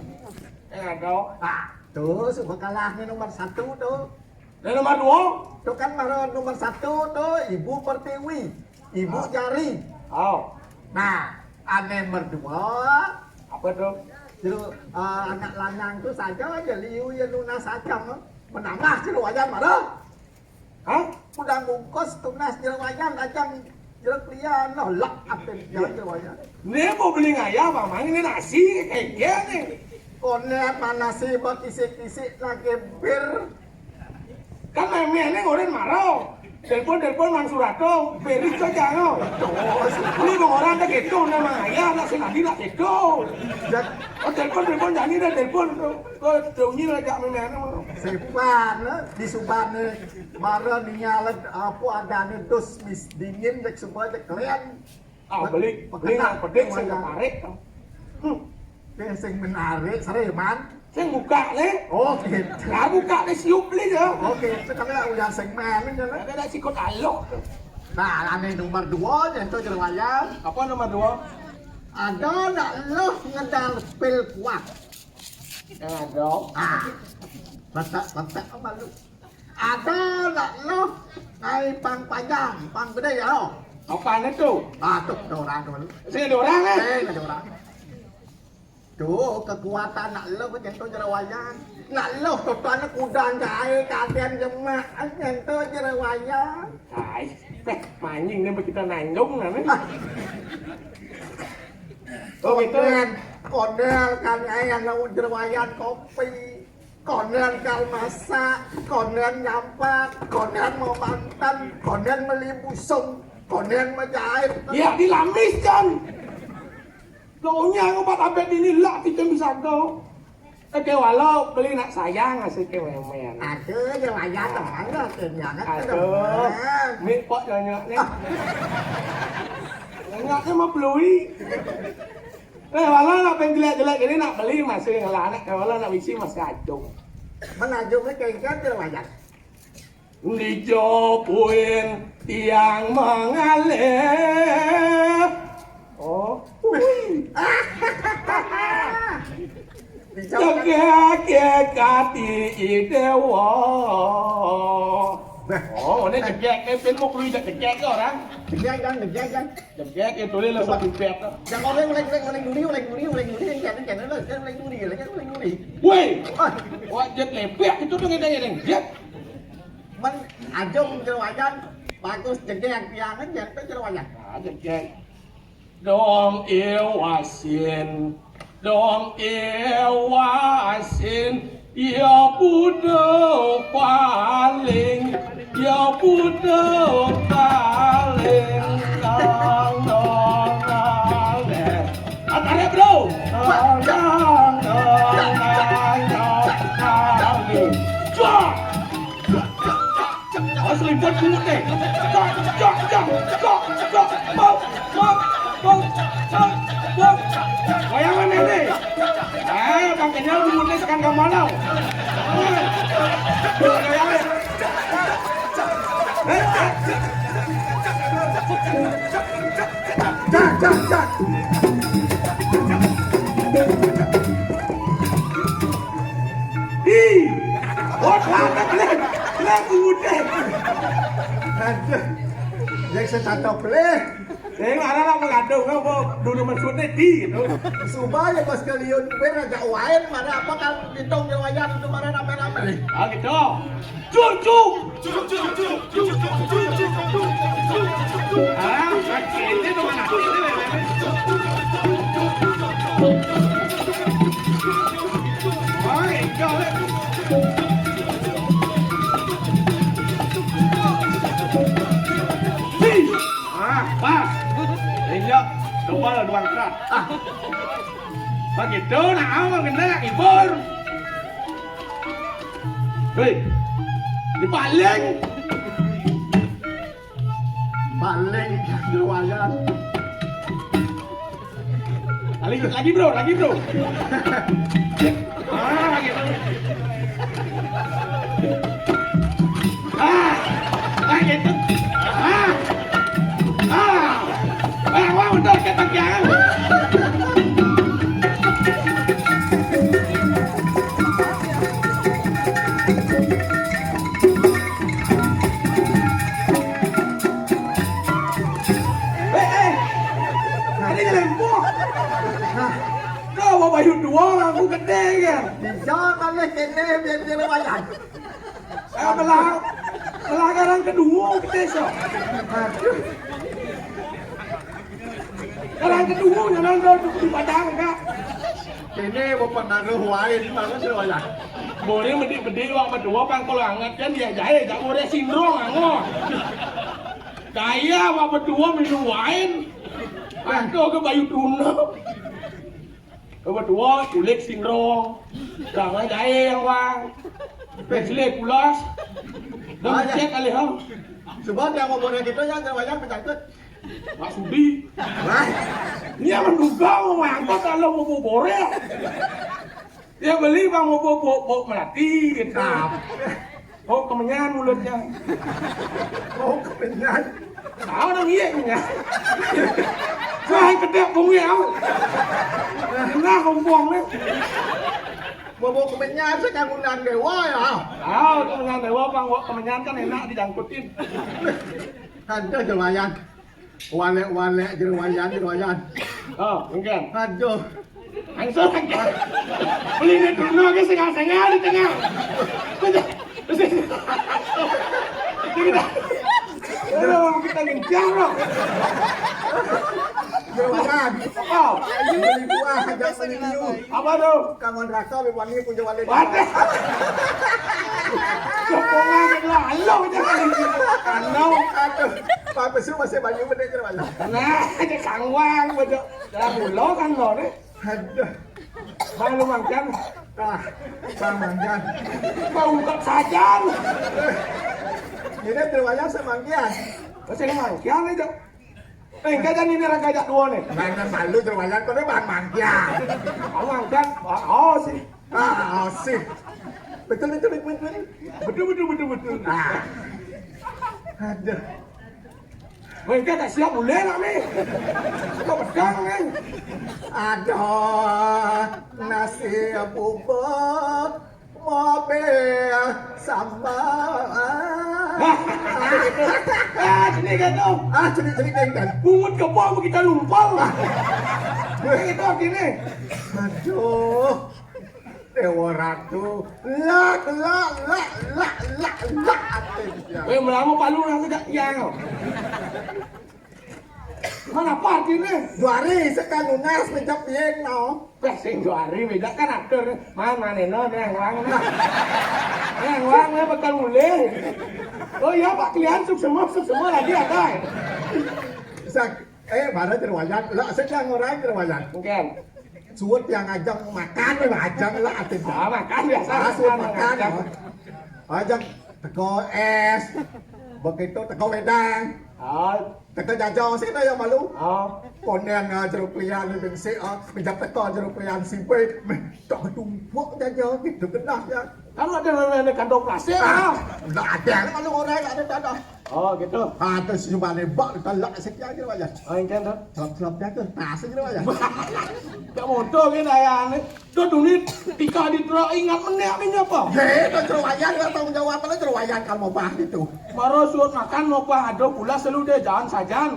kau. Ah, tuh suka kalahnya nomor 1 tuh. Dan nomor 2? Tuh kan nomor 1 tuh ibu pertiwi, ibu jari. Oh, Nah, aneh nomor 2, apa tuh? jadi anak lanang tuh saja aja liu ya lunas saja menambah jerawatan mana? Hah? Udah bungkus tunas jerawatan ajang jeruk lian nolak apa jerawatan. Ini mau beli ngaya, Bang, ini nasi kayak gini. Konet mana sih buat kisik-kisik lagi bir. Kan memang ini ngorin marau. Telepon Mang Surato, beri ke jangan. Ini orang tak gitu, nama ngaya, nak senadi nak gitu. Oh telepon jangan dah telepon. Kau tunyi lah jak memang. Sepan di Subang marah nialan apa ada nih dos mis dingin dek semua dek kalian. Ah beli yang pedek saya tarik. Sing menarik seriman. Saya buka le. Oh gitu. Nah buka le siup le je. Oke, sekarang udah segmen ini kan. Ada sikut alok. Nah, aneh nomor 2 yang itu jerawatan. Apa nomor 2? Ada nak lo ngedal pil kuat. Ada. Ah, letak apa lu? Ada nak lo naik pang panjang, pang gede ya lo. Apa itu? Ah, tuh ada orang tuh. Saya ada orang le. Ada orang. Tuh kekuatan nak lo menyentuh jerawatan. Nak lo tuan kuda jahil kalian jemaah nyentuh jerawatan. Hai, mancing ni kita nanyung lah ni. Oh gitu. Konel kan ayam laut jerawatan kopi. Konel kal masak, konel nyampak, konel mau mantan, konel beli busung, konel menjahit. Ya dilamis kan. Kaunya ngobat abet ini lah kita bisa kau. Oke walau beli nak sayang ngasih ke memen. Ada jerawatan teman lah kenyangan Aduh, ni pot nyanyi ni. Nyanyi mau beli. Walau nak pengen jelek-jelek ini nak beli masih ngelanak. Walau nak bisi masih acung. Menajumnya kengkang jerawatan. Dijopuin tiang mengalir. Oh, Jegek kati dewa. Oh, ini jegekเป็นมุกลุยจากjegek ke orang. Degek kan. Jegek itu dia lah satu pet. Jangan oleng duri yang jangan oleng duri. Woi, wah jet lepek itu tuh ngedeng jet. Men ajung jerawatan bagus degek tiangan jangan jerawatan. Ah, jegek. Dong ewasin, dong ewasin, ya Buddha paling, ya Buddha paling, dong ale. Antara bro, dong ale. Cok, asli buat putih. Cok, mau. Wayang mana ni? Pakainya lu mulai sekarang ke mana? Cak. Ih, oh kelihatan udah. Yang satu pelih. Saya marah mengandung kau dulu maksudnya di itu. Supaya pas kalian agak wain mana apa kan hitung jerawatan itu mana rame-rame. Ah gitu. Cucuk. Ah, ini tuh mana? Wah, enggak le. Pas. Enggak, coba lah doang keras. Begitu, nah, kena ibor. Hei, dipaling. Paling jerowayan. Lagi bro. Gitu. Gitu. Wah, betul kata jangan. Ini lempok. Kau bawa baju dua aku gede kan. Jangan le kene biar jerowayan. Saya pelanggaran kedua gede so. Orang kedua jangan duduk di padang enggak. Kene mempengaruhi wae di mana jerowayan. Boleh medi wang berdua pang kalau anget kan dia jahit tak boleh sindrom angor. Kaya wang berdua minum wine. Aku ke bayu tuna. Ke berdua kulit sindrom. Jangan jahit yang wang. Pesle pulas. Dan cek kali ham. Sebab yang ngomongnya gitu ya jerowayan pencakut. Pak Sudi. Dia menduga mau angkot kalau mau bore. Dia beli bang mau bawa melati gitu. Oh kemenyan mulutnya. Oh kepenyan. Tahu dong iya kemenyan. Saya kedek bungnya. Nah kumpung nih. Bobo kemenyan saya ngundang dewa ya. Tahu kemenyan dewa bang kemenyan kan enak dijangkutin. Ada jerowayan. Wale jerowayan. Oh mungkin. Aduh. Langsung aja. Beli ini dulu ke sengah-sengah di tengah. Kita gencar loh. Jerowayan. Apa? Ini buah ajak meniniu. Apa tuh? Kangen rasa bewani punya wale. Waduh. Sokongan lalu jangan kanau. Aduh. Pak Pesu masih banyak bener jerowayan. Nah, aja kangwang betul. Dalam mulo kan lo nih. Aduh. Bang lu makan. Bang Manggan. Mau ungkap saja. Ini jerowayan semanggian. Masih mangkian itu. Kajan ini ragajak dua nih. Mana malu jerowayan kau ni Bang Manggian. Mau makan. Oh sih. Sih. Betul. Betul. Aduh. Mereka tak siap boleh lah ni. Kau pedang ni. Aduh, nasi bubur, mobil, sambal. Sini kan tu. Cerita kan. Bungut ke bawah kita lumpang. Kita gini. Aduh, Dewa Ratu, lak. Melama palu nak sedap yang. Mana parti ni? Duari sekarang lunas mencap yang no. Pesing juari beda kan aktor. Mana neno yang wang na. Yang wang ni bakal mulai. Oh ya Pak Klian suk semua lagi ada. Mana jerowayan, lah sekarang orang jerowayan. Mungkin. Suut yang ajak makan, ajak lah atin. Makan biasa. Suut makan. Ajak teko es, begitu teko wedang. Teko jajang sih yang malu. Konen jeruk pilihan ni bensik, menjap teko jeruk pilihan simpai, tak tumpuk jajang gitu kena ya. Kalau ada kantong plastik. Tak ada, malu orang tak ada. Oh gitu. Terus cuma lebak telak sekian je aja. Oh ini kan tu. Selap dia tu, tas je aja. Tak motor ni ayah ni. Tu ni tika di truk ingat menek ni apa? Tu jerowayan tak tanggung jawab apa jerowayan kalau mau bahas itu. Baru suruh makan mau apa ada pula selalu dia jangan saja.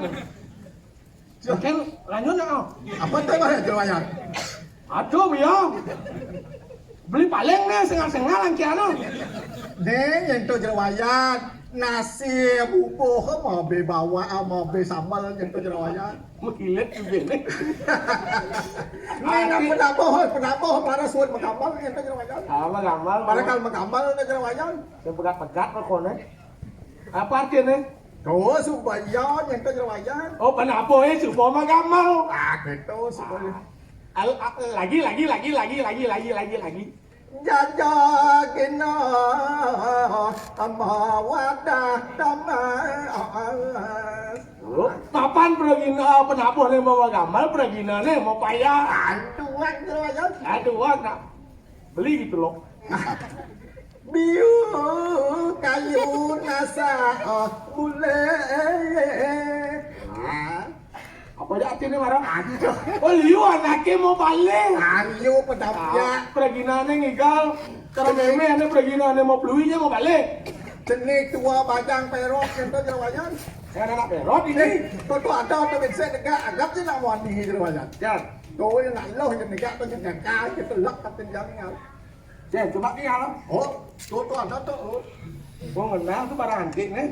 Mungkin lanjut nak. Apa tu bahas jerowayan? Aduh biar. Beli paling ni sengah-sengah langkian tu. Neng yang tu jerowayan. Nasi bubur mau bawa mau sambal yang tu jerowayan. Mengilit juga ni. Ni penapo para suun magambal ento jerawayan. Magamal. Para kal magambal na jerawayan. Yang pegat-pegat kok kono. Apa artinya? Tuh subayan ento jerawayan. Oh, penapo supo magamal. Gitu subaya. Lagi. Jajagin amawadah tamas. Papan pergina penapo nih mau magamal, pergina nih mau payah. Antuan jerawayan. Aduh, nak beli gitu loh. Biu kayu nasa bule. Apa aja artinya marah? Oh, liu anaknya mau balik. Ayo pedapnya. Pergina nih ngigal. Cara meme ane pergina nih mau peluinya mau balik. Jenik tua bajang perok ento jerawayan. Saya anak perot ini. Tuh ada bisa negak anggap sih nak wani jerawayan. Jan, Tôi lại lâu như này các tôi như nhà ca cái tôi lắc các tên giáo nhau. Jan coba kia lah. Tôi toàn đó tôi. Gua ngenal tuh barang antik nih.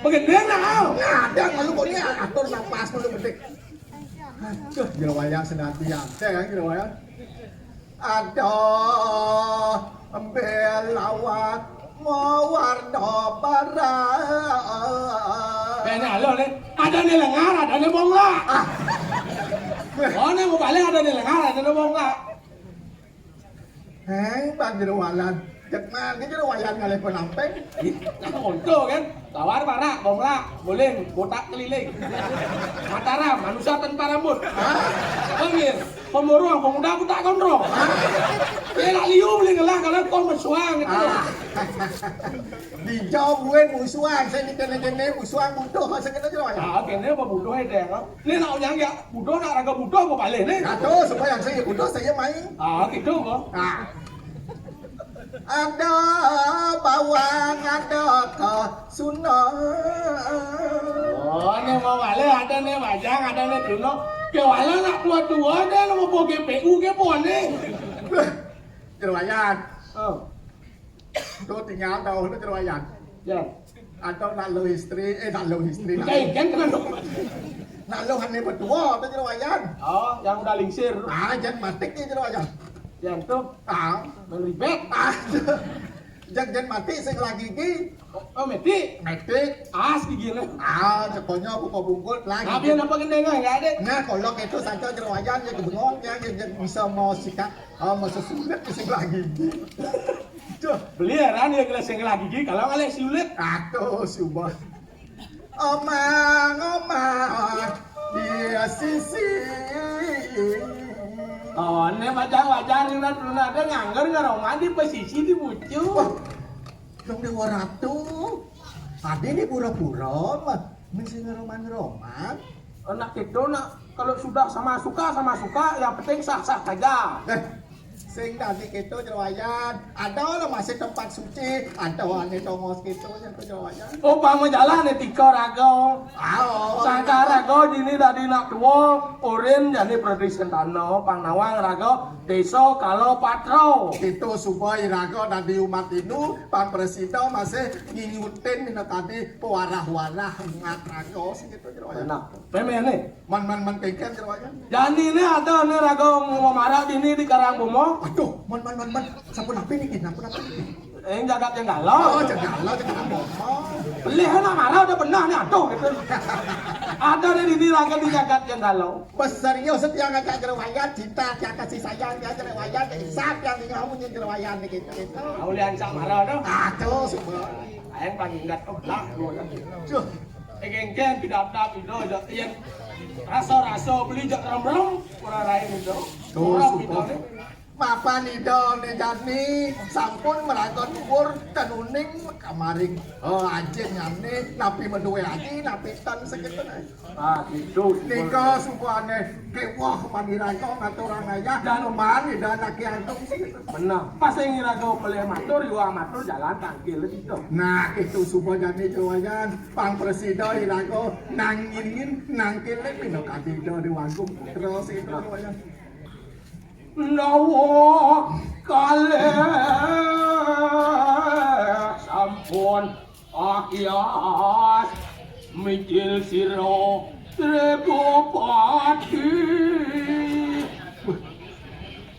Begede nào? Ada kalau kau ni atur nafas kalau penting. Jerawayan senantian, saya jerawayan. Ada belawat mewarna barat. Kayaknya halo nih. Ada nih lengar, ada nih bongla. Oh nih mau balik ada nih lengar, ada nih bongla. Bang jerawayan. Jangan ni jerawayan ngalih penamping. Untuk kan, tawar para, bongla, boleh, botak keliling. Mataram, manusia tanpa rambut. Panggil, pemurung, pemuda buta gondrong. Dia nak liu beli ngelah kalau kau bersuang gitu. Di jauh gue musuhan, saya ni kena musuhan butuh masa kena jerawayan. Ah, kene apa butuh deh kan? Ini nak yang ya, butuh nak raga butuh apa balik nih? Aduh, supaya yang saya butuh saya main. Ah, gitu kok. Ada bawang, ada ke sunah. Oh, ini mau balik ada nih bajang, ada nih tuno. Kewala nak tua-tua deh, lo mau bawa GPU ke pon nih. Jerawayan, Oh, tu tinggal tahu tu jerawayan. ya. Atau nak lo istri, nak lo istri. Kayak kan kan. Nak lo hanya berdua tu jerawayan. Oh, yang udah lingsir. Jangan matik ni jerawayan. Yang tuh meribet. Jangan mati saya lagi gigi. Oh, meti. Matik. As gigi nih. Pokoknya aku kau bungkul lagi. Tapi apa kendengan enggak ada. Nah, kalau itu saja jerawayan yang kebengong yang bisa mau sikat, mau sesulit saya lagi gigi. Beli heran ya gelas yang lagi gigi kalau ngalih sulit. Aduh, subah. Omang, dia sisi. Oh, ini wajar yang ada nganggur ngarongan di posisi di bucu. Yang dewa ratu. Tadi ini pura-pura, mah. Mesti ngeroman-roman. Anak itu nak kalau sudah sama suka, yang penting sah-sah saja. Sing tadi gitu jerawayan. Ada lah masih tempat suci. Ada wane tongos gitu yang jerawayan. Oh, pama jalan etika rago. Sangka rago dini dari nak tua, orin jadi produsen tanah, pangnawang rago, desa kalau patro. Itu supaya raga tadi umat itu Pak Presiden masih nginyutin minta tadi pewarah-warah ngat raga segitu jerawayan. Nah, memang nih. Man pengen jerawayan. Jadi ini ada nih rago mau marah dini di Karangbomo. Aduh, man. Sampun apa ini? Jagat yang galau. Jangan ngomong. Beli nak marah udah benar nih aduh gitu. Ada nih dini raga di jagat yang galau. Beserius yang ngajak jerawayan, cinta yang kasih sayang yang jerawayan, isap yang ngomongnya jerawayan gitu. Aulian sak marah dah. Aduh, semua. Ayang panggil gat lah. Cuh. Engken pidap-dap itu aja yang rasa beli jak rem-rem orang lain itu. Orang itu nih. Mapan ido nih jani sampun melakon ukur kanuning kamaring anjing nyane napi menduwe lagi napi tan segitu nih. Ah gitu. Nika supane kewah paniran kok ngaturan aja dan oman dan laki antum segitu. Benar. Pas yang ngira kau beli matur, juga matur jalan tangkil itu. Nah itu supaya jani jawayan pang presiden irako nangingin nangkilnya pindah kadido diwangkum terus itu jawayan. Nawa kale sampun akyat mikil siro Tregopati.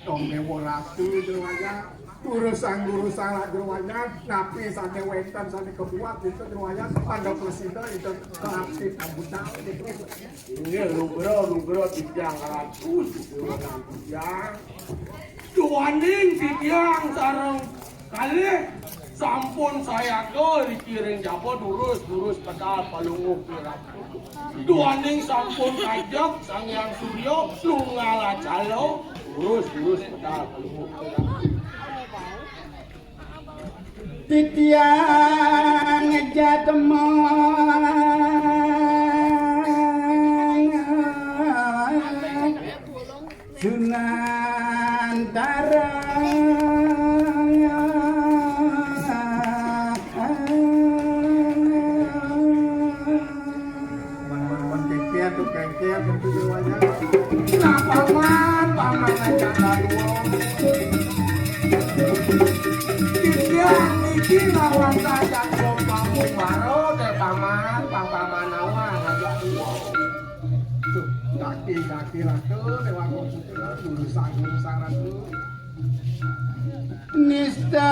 Tong dewa ratu derwanya urusan lah derwanya napi sane wetan sane kebuat itu derwanya pada presiden itu aktif ambutang iya lugro tijang ratu tijang tuaning tijang sareng kali sampun saya ke dikiring jabo durus pedal palunguk ratu tuaning sampun kajak sang yang suryo lungala calo durus pedal palunguk ratu titiang ngejatemang Sunantara man kekea tuh kekea tentu dewanya paman ngajak laluan iki lawan sajak jompamu baro teh paman nawan ngajak uang tuh kaki ratu lewat komputer urusan ratu nista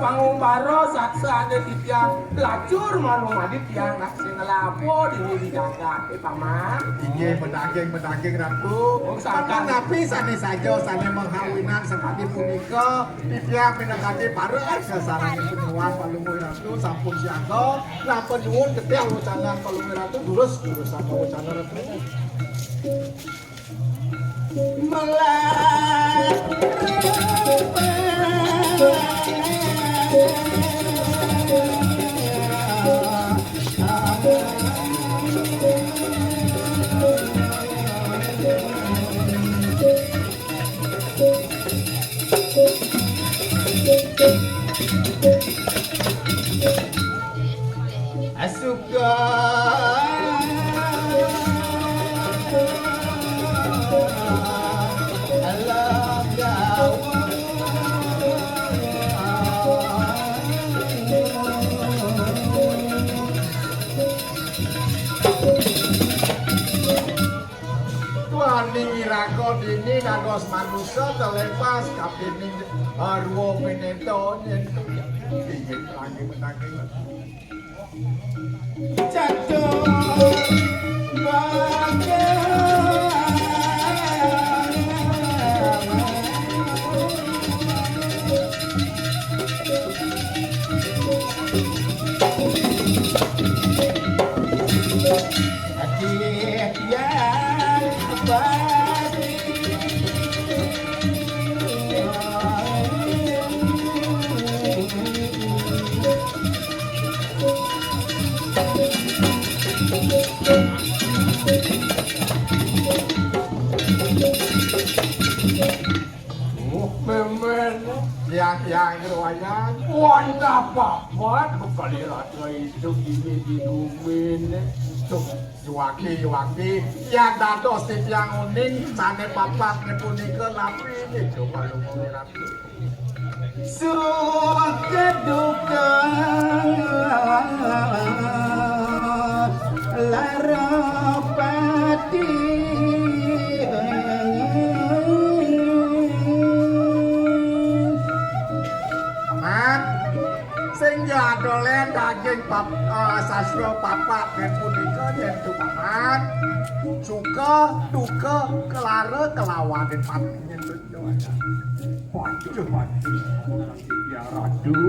pangubaro saksa ada titiang lacur manung madit yang nak sing ngelapo di jagat paman iya pedaging ratu saka napi sane saja sane menghawinan sekali punika titiang pinakati pareus sasaran penuan palungguh ratu sampun siaga napa nyuwun getih wucanan palungguh ratu durus sama wucanan ratu ini nagos manusia terlepas kapini ruang penenton yang ingin lagi menangis jatuh yang riwayat wanda papat kali rata itu ini digumin tuh juwaki yang dados yang uning sane papat nepunika lapi ini coba lu mengira suka duka larapati dolen daging sasro papat dan punika dan tukaman suka duka kelara kelawan dan patinya berdoa waduh ya radu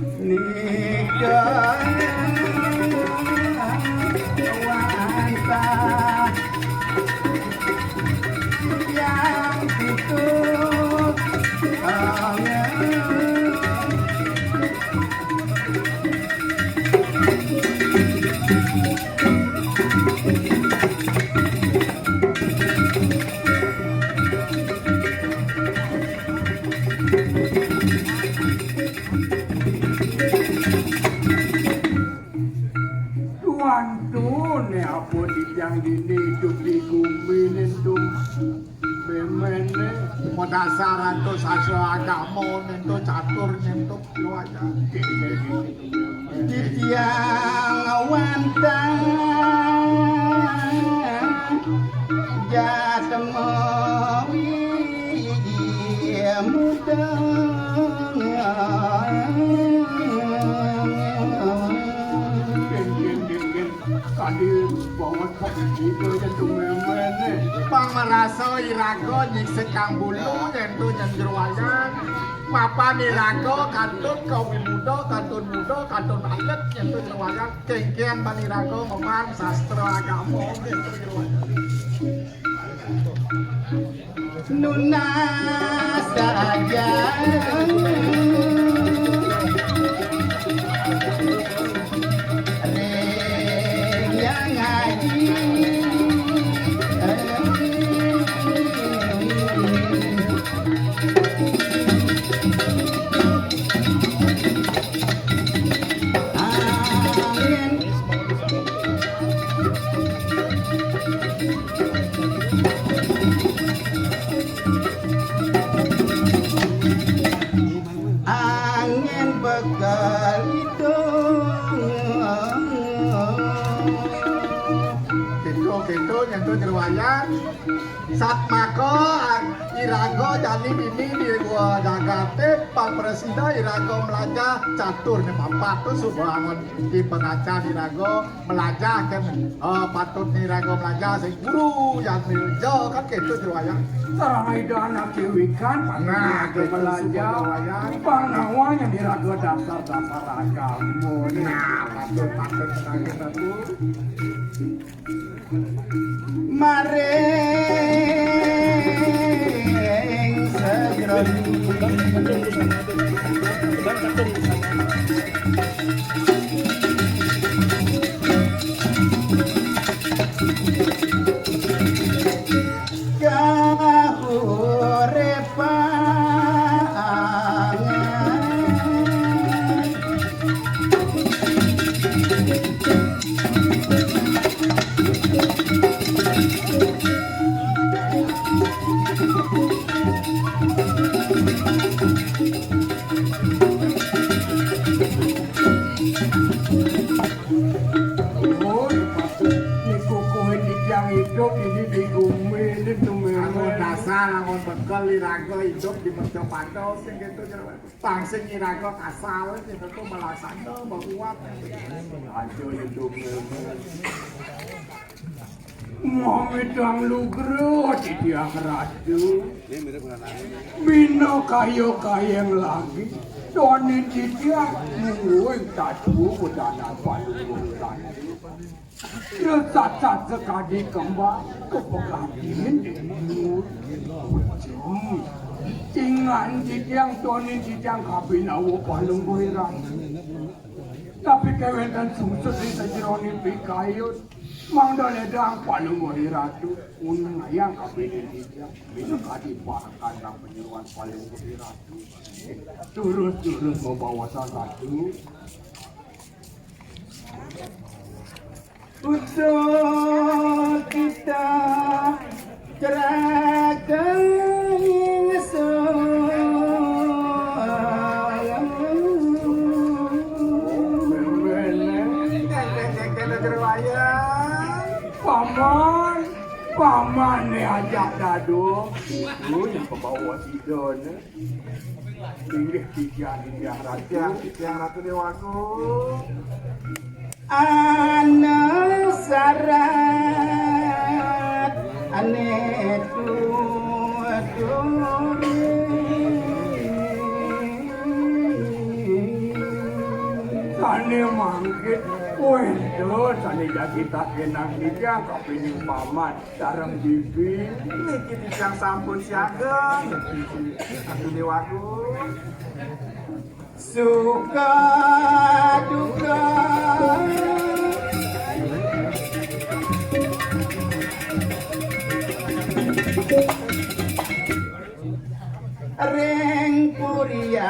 nikah wanta yang itu apa dijang dini hidup di bumi nentum bemene mau dasaran tuh saswa agama nentum catur nentum keluarga di tiang wantang jatemowi mudeng kadir bawa kopi itu jentu memene pang merasa irago nyikse kang bulu jentu jenjerwayan mapan irago kantun kawi muda kantun atlet jentu jenjerwayan kengkian ban irago memang sastra agama jentu jenjerwayan nuna saja Satmako irago jani bini di gua jagate pang presida irago melajah catur nih papat tuh subangun di pengacar irago melajah kan patut irago melajah sing guru yang miljo kan gitu jeruaya sarang itu anak kiwikan nah ke melajah panawa yang dirago dasar agama nah patut sekali satu Mareng segroni irago hidup di Mojokerto sing gitu pangsing irago kasal sing itu melasana bakuat aja hidup mau medang lugro di tiang ratu bino kayo kayeng lagi Doni di tiang mungguing tadu udana palungutan Resat sekali kembang kepegadian Tingan jijang Tony jijang kabinawo palung buhiran Tapi kewentan sungsut di sejironi pikayut Mang doledang palung buhiratu Unang ayang kabinin jijang Bisa kadipakan ng penyeruan palung buhiratu Turut-turut membawa satu Untuk kita cerahkan paman ni ajak dadu itu yang pembawa sidon pilih tiga ratu dewaku Ana sarat ane Kane mangkit, wedok sane jadi tak kenang nikah kapining paman sareng bibi. Niki dijang sampun siaga, aku dewaku. Suka duka Reng Purian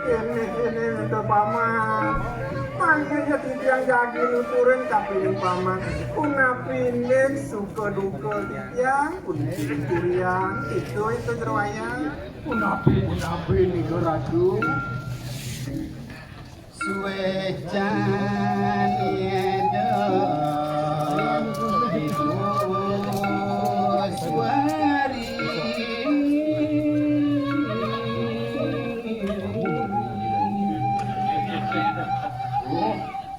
Ini untuk paman. Mangkitnya dijang jadi nuturin kapining paman. Unapinin suka duka dijang, unapinin durian. Itu jerawaya. Unapi nih ratu. Suecan edon Ibu suari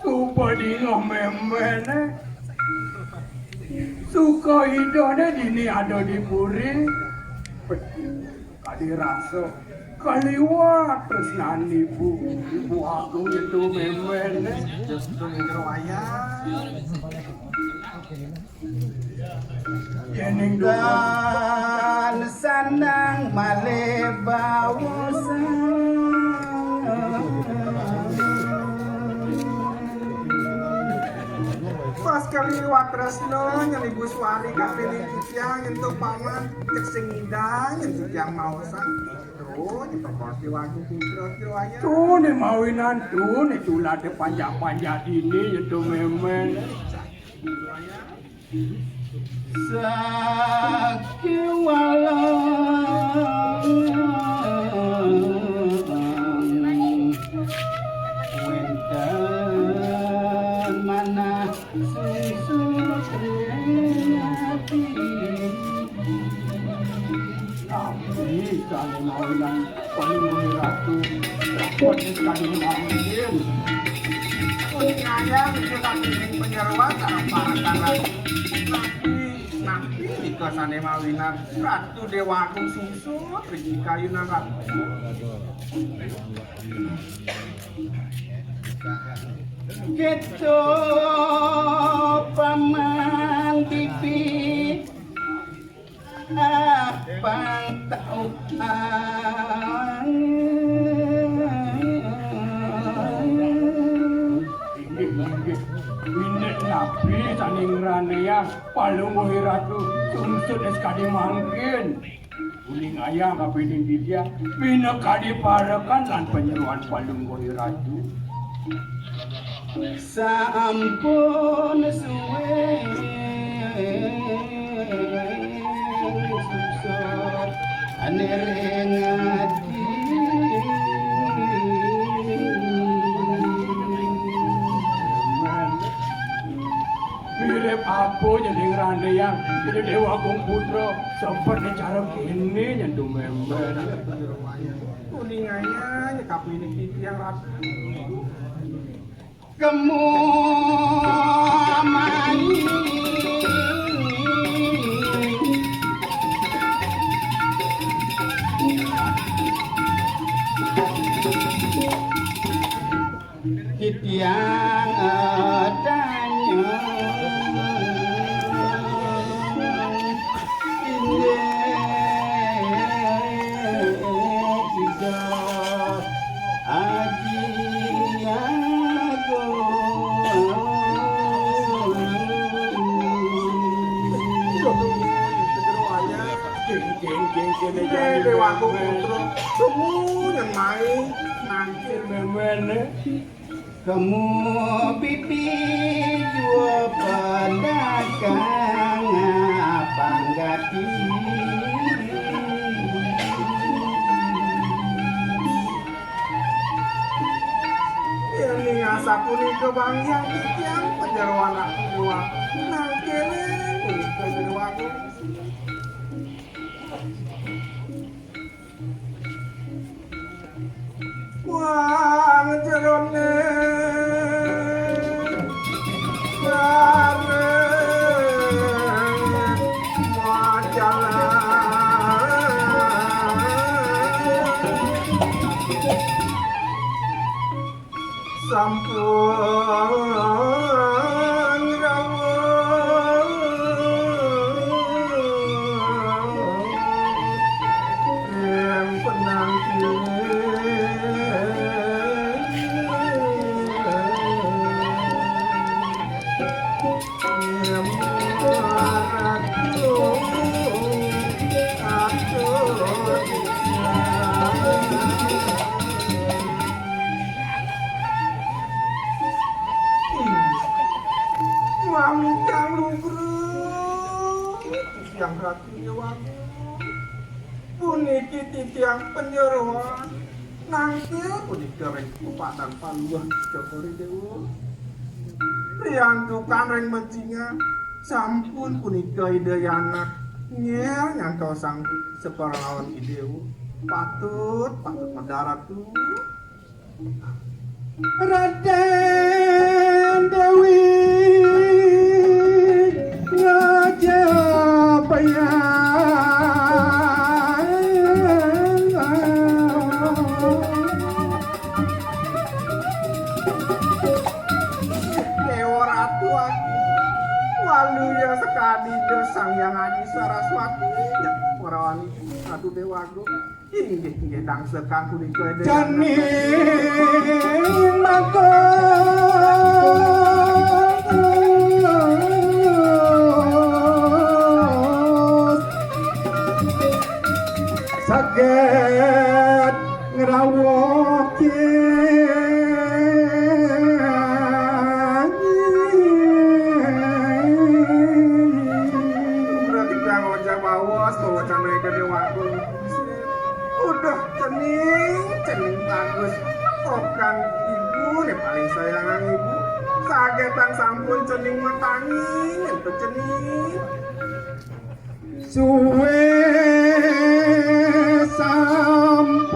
Supa di ngomemene. Suka hidone dini ada di puri. Kali rasa kaliwat tresnan ibu agung itu memene. Justru ngeroaya. Yening dan sandang Pas kaliwat tresno yang ibu suari kapini kijang untuk paman cek sing indah yang kijang mau sang. Seperti waktu putra ayah. Tuh nih mawinan tuh nih tulade panjang-panjang ini itu memen. Sakiwalang Wenten mana susu Kali mawinan paling ratu. Dapat sekali mungkin. Ayah mikir kaki penyeruan sarang para kanan. Nabi di kesane mawinan ratu dewa agung susu pergi kayunan ratu. Gitu paman bibi abang tahu Windet nabi saning ranea palungguh ratu sumsut eskadi mangkin. Uling ayah kapining dia bina kadi parakan lan penyeruan palungguh ratu. Sampun suwe susut anereng ati Mirip apa jadi ngerande yang jadi dewa agung putra seperti cara kini nyentuh member. Uling ayah kapining dia ratu. Kamu amai Kitiang adanya Dewa agung putra semua yang main nanti memene. Kamu pipi jua pedagang panggati Ini asa kuning kebangyang tiang penjeruan aku dua. Nang kene kuning penjeruan aku. Wah, ngejerone. Bareng majalah. sampun rawuh yang penanti yang maratu Mami kang lubruk yang hati dewaku puniki titiang penyeruan nangke puniki reng kupatan paluah Jokori Dewa riang tukang reng mencinga sampun punika idayana nyel nyangkau sang separawan idewu patut mendarat tuh Raden Dewi Dewa Ratu waluya sekali sang yang Adi Saraswati Warawani Ratu Dewaku inggih dangsekan punika jani mako saged ngrawuh berarti kang ojak bawas bawa canai ke dewaku udah cening bagus okan ibu nih paling sayangan ibu kagetan sampun cening metangi untuk cening suwe sampun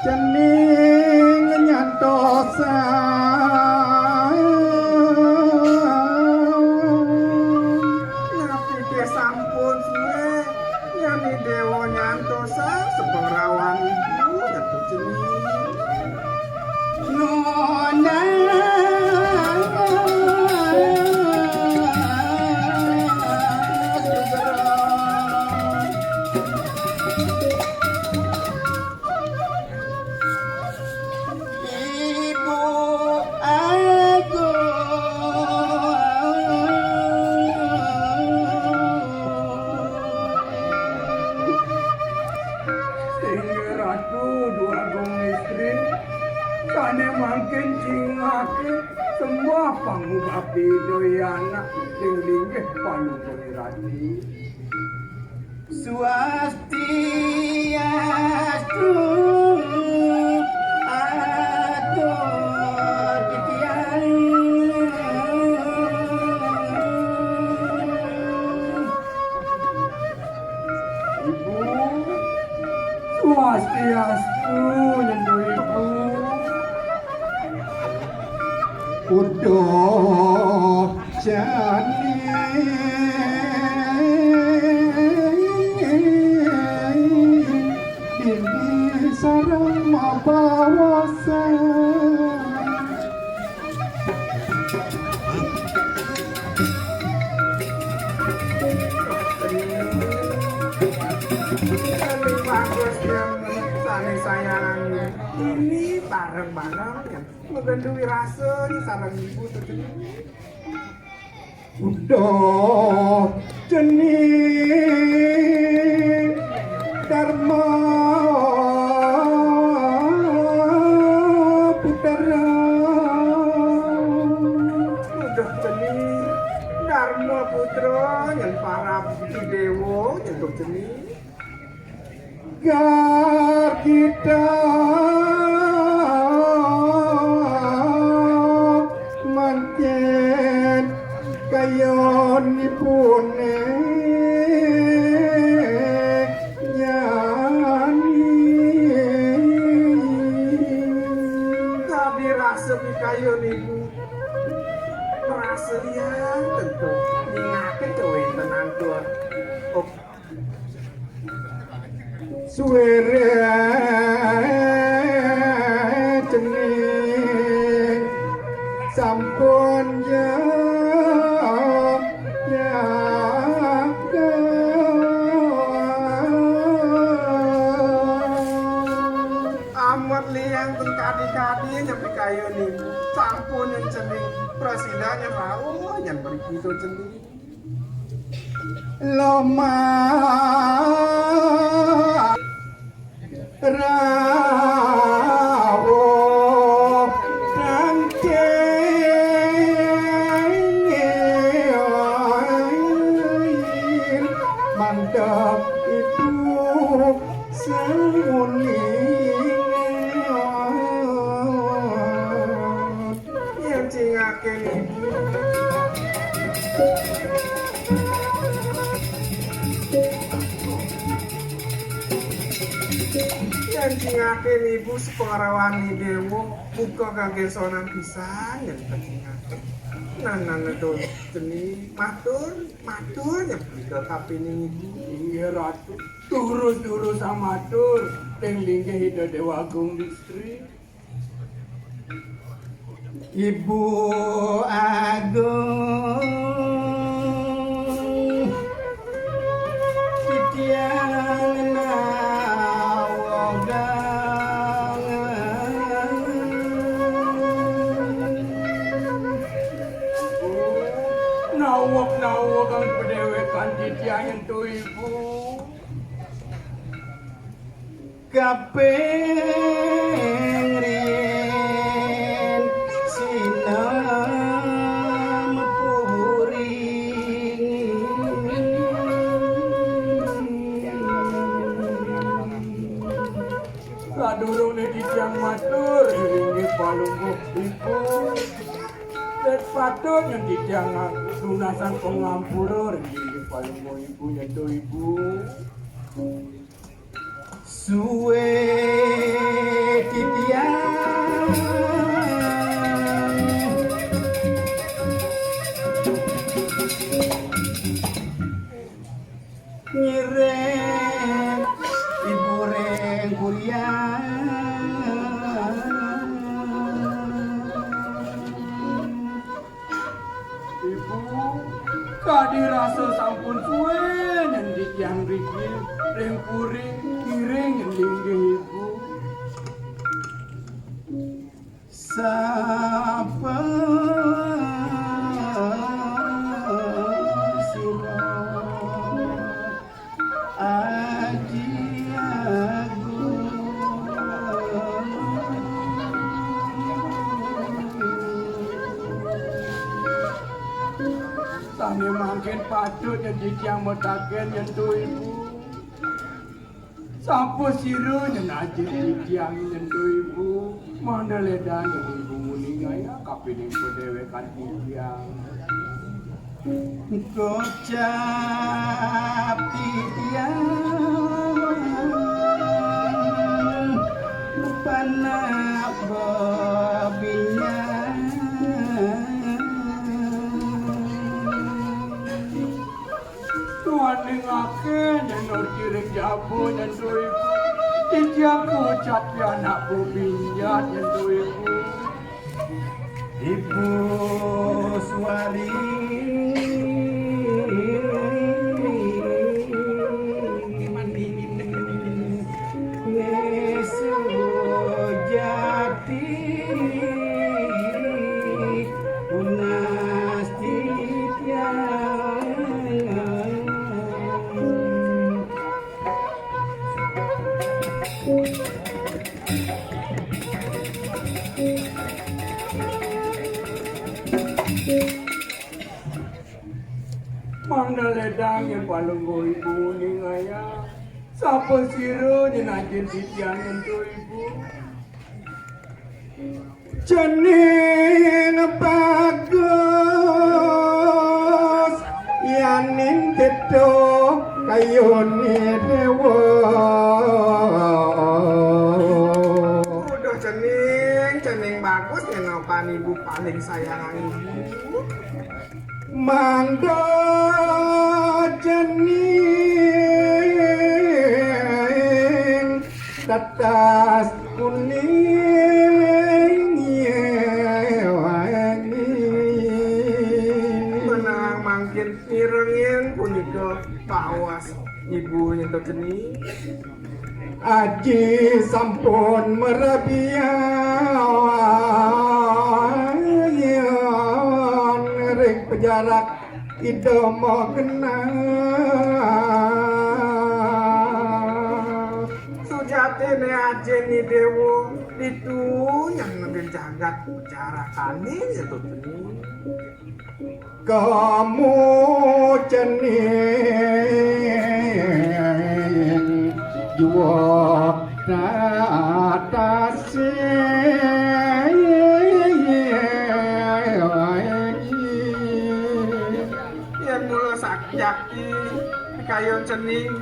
cening nyantosan napi ke sampun suwe nyani dewa nyantosan seperawan ibu nyanto cening nona semua pangubati doyana sing linggih panuwirati swastiastu atur titian ibu swastiastu nyentuh ibu udah jadi ini sarang mabawasan bagus yang saling sayang ini bareng-bareng kan mengandungi rasa di sarang ibu terjadi udah jening dharma putera udah jening dharma putra yang para dewa untuk jening gar kita manten kayon ipune nyani tadi rasa kayon ibu rasa yang tentu ingatkan cewek tenang tua suwere cening sampun amat liang teng kadi-kadi nyampe kayu nih sampun yang cening prasidanya mau yang begitu cening loma rawo rangkeng mantap itu semuni yang cingaken ibu yang cingaken ibu sepengarawani dewo buka kagesonan pisan yang cingaken nanang itu jenis matur yang berikel kapini ibu iya ratu turus sama matur tenglingnya hidup dewa agung distrik Ibu Agung titiang nawag pedewekan titiang itu ibu kapeng rien sinam puring sadurung ne titiang matur iringi palunggo ibu dan patut yang titiang lunasan pengampura iringi palunggo ibu nyentuh ibu suwe titiang nyireng ibu reng kuliah ibu kadirasa sampun suwe nyendik yang riki reng puring kiring nyendik ibu sapa sira aji agung sami mangkin patut nyendik yang metaken nyentuh ibu Sapu siru nyenajir titiang nyentuh ibu mandaledan yang ibu muningaya kapining pedewekan titiang gocap titiang panak bobinya Tuhan nengake nyenor kiring jabu nyentuh ibu titiang gocap ya anak bobinya nyentuh ibu Ibu Suwari Yesu jati unas titiang Mandaledang yang palunggo ibu ningaya Sapa siro nyenajin titiang nyentuh ibu Jening bagus Yaning teto kayone dewa Udah jening bagus Nenopan ibu paling sayang ibu Mangga jening tetes kuning menang mangkin irengin punika pawas ibu nyentuh geni aji sampun merebian ring pejarak idomo kenal sujatine aji ni dewo itu yang negen jagat pejarakane nyentuh geni kamu cening jua tatase yen mula sakyaki pikayon cening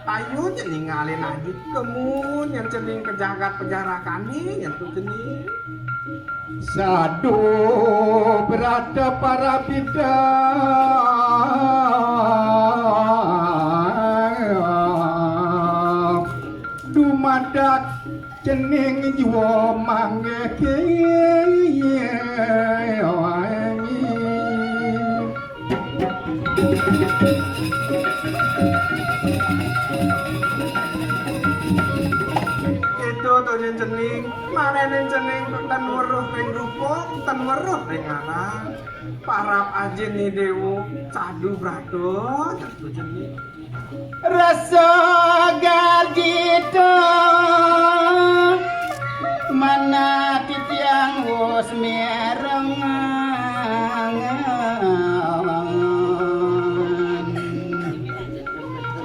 ayo cening ngalih lagi kemun yang cening kejagat penjarakane yang tuh cening sadu berada para bidang dumadak cening jiwa manggeke itu tuh cening manenin cening ten weruh ring rupa ten weruh ring anak parap ajen ni dewo cadu brado cadu cening rasa gagita mana titiang wos mereng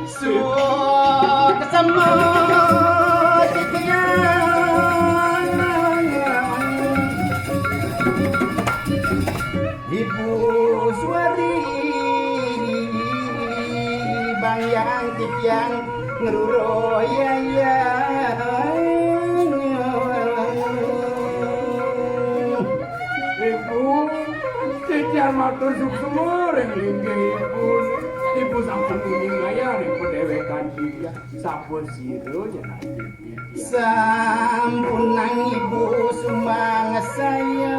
suh kesemut titiang ibu suari bayang titiang ngeruro ya ibu titiang matur suksumur yang linggih ibu sampun kuning layar ibu dewekan dia sampun siru jenang sampunang ibu sumbang saya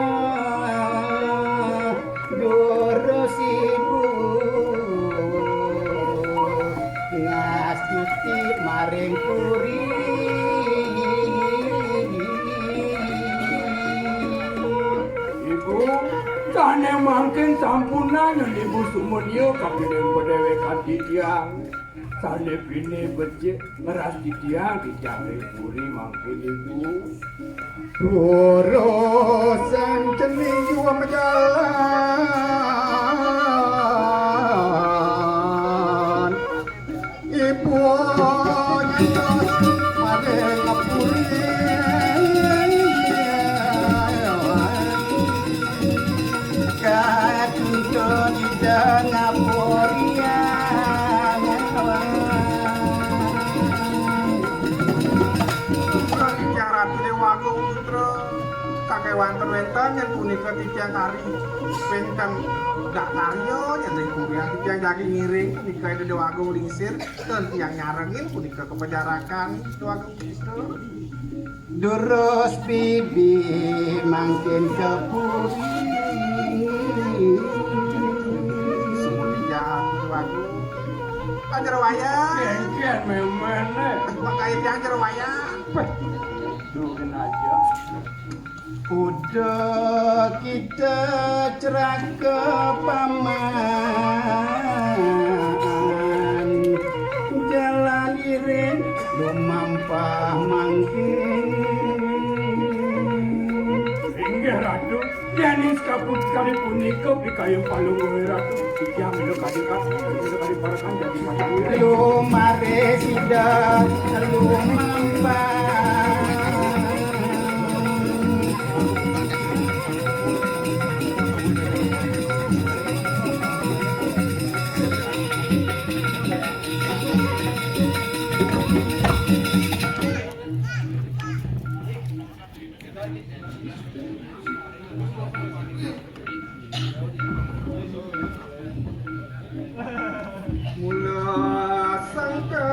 durus ibu ngasuti maring puri ibu kane mangkin sampunan ibu sumunyo kapilih pedewekan tiang sane bini becik ngeras tiang puri mangkin ibu Dorosan cening jua menjalan ibu nyantos pada ngapuri katunto di ngapuri kewanten wenten yang punika titiang kari penkan dak karyo yang dari kuliah titiang lagi ngiring punika itu Dewa Agung lingsir dan tiang nyarengin punika kepenjarakan Dewa Agung itu durus bibi mangkin kepuri semua jahat Dewa Agung Panjerwaya engken memene makanya tiang Panjerwaya duhin aja udah kita cerah ke paman jalan iring lumampah mangkin hingga ratu janis kaput sekali punika pikayung palung ratu tiga milo kadikat milo kadiparakan jadi macam lu mare sidak lumampah mula sangka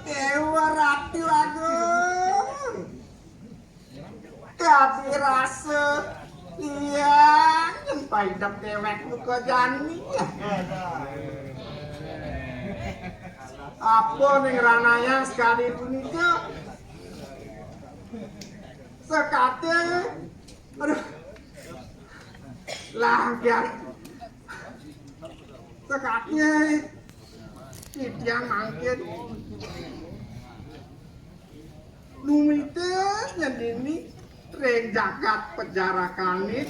Dewa Ratu Agung. Kadi rasa iya nyempai dap dewek muka jani. Apa ning ranaya sekali punika? Sekate aduh langgar sekate titiang mangkin lumites nyendini ring jagat penjarakanit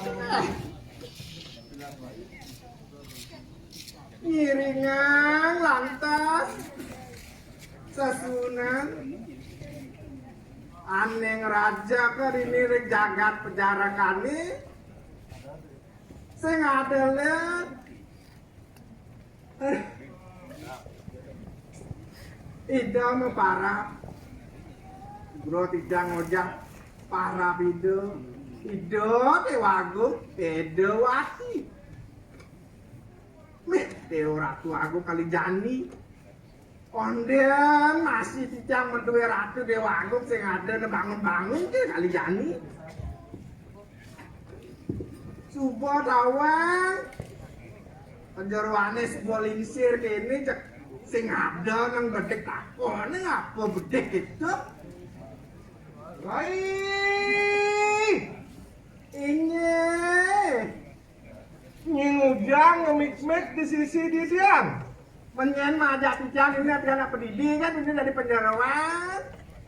ngiringan lantas sesunan aneng raja ke ini ring jagat penjarakanit sing adalah ida para bro tidak ngojak para bido ido dewagung edo wati meh Dewa Ratu Agung kali jani onden masih tidak menduwe Ratu Dewa Agung sing ada bangun-bangun ke kali jani subuh tawang penjeruane sebuah lingsir kene cek sing ada nang bedek takone ngapa bedek itu ini nyingujang ngemik-mik di sisi didian menyen majak tijang ini anak pendidikan ini dari penjarawan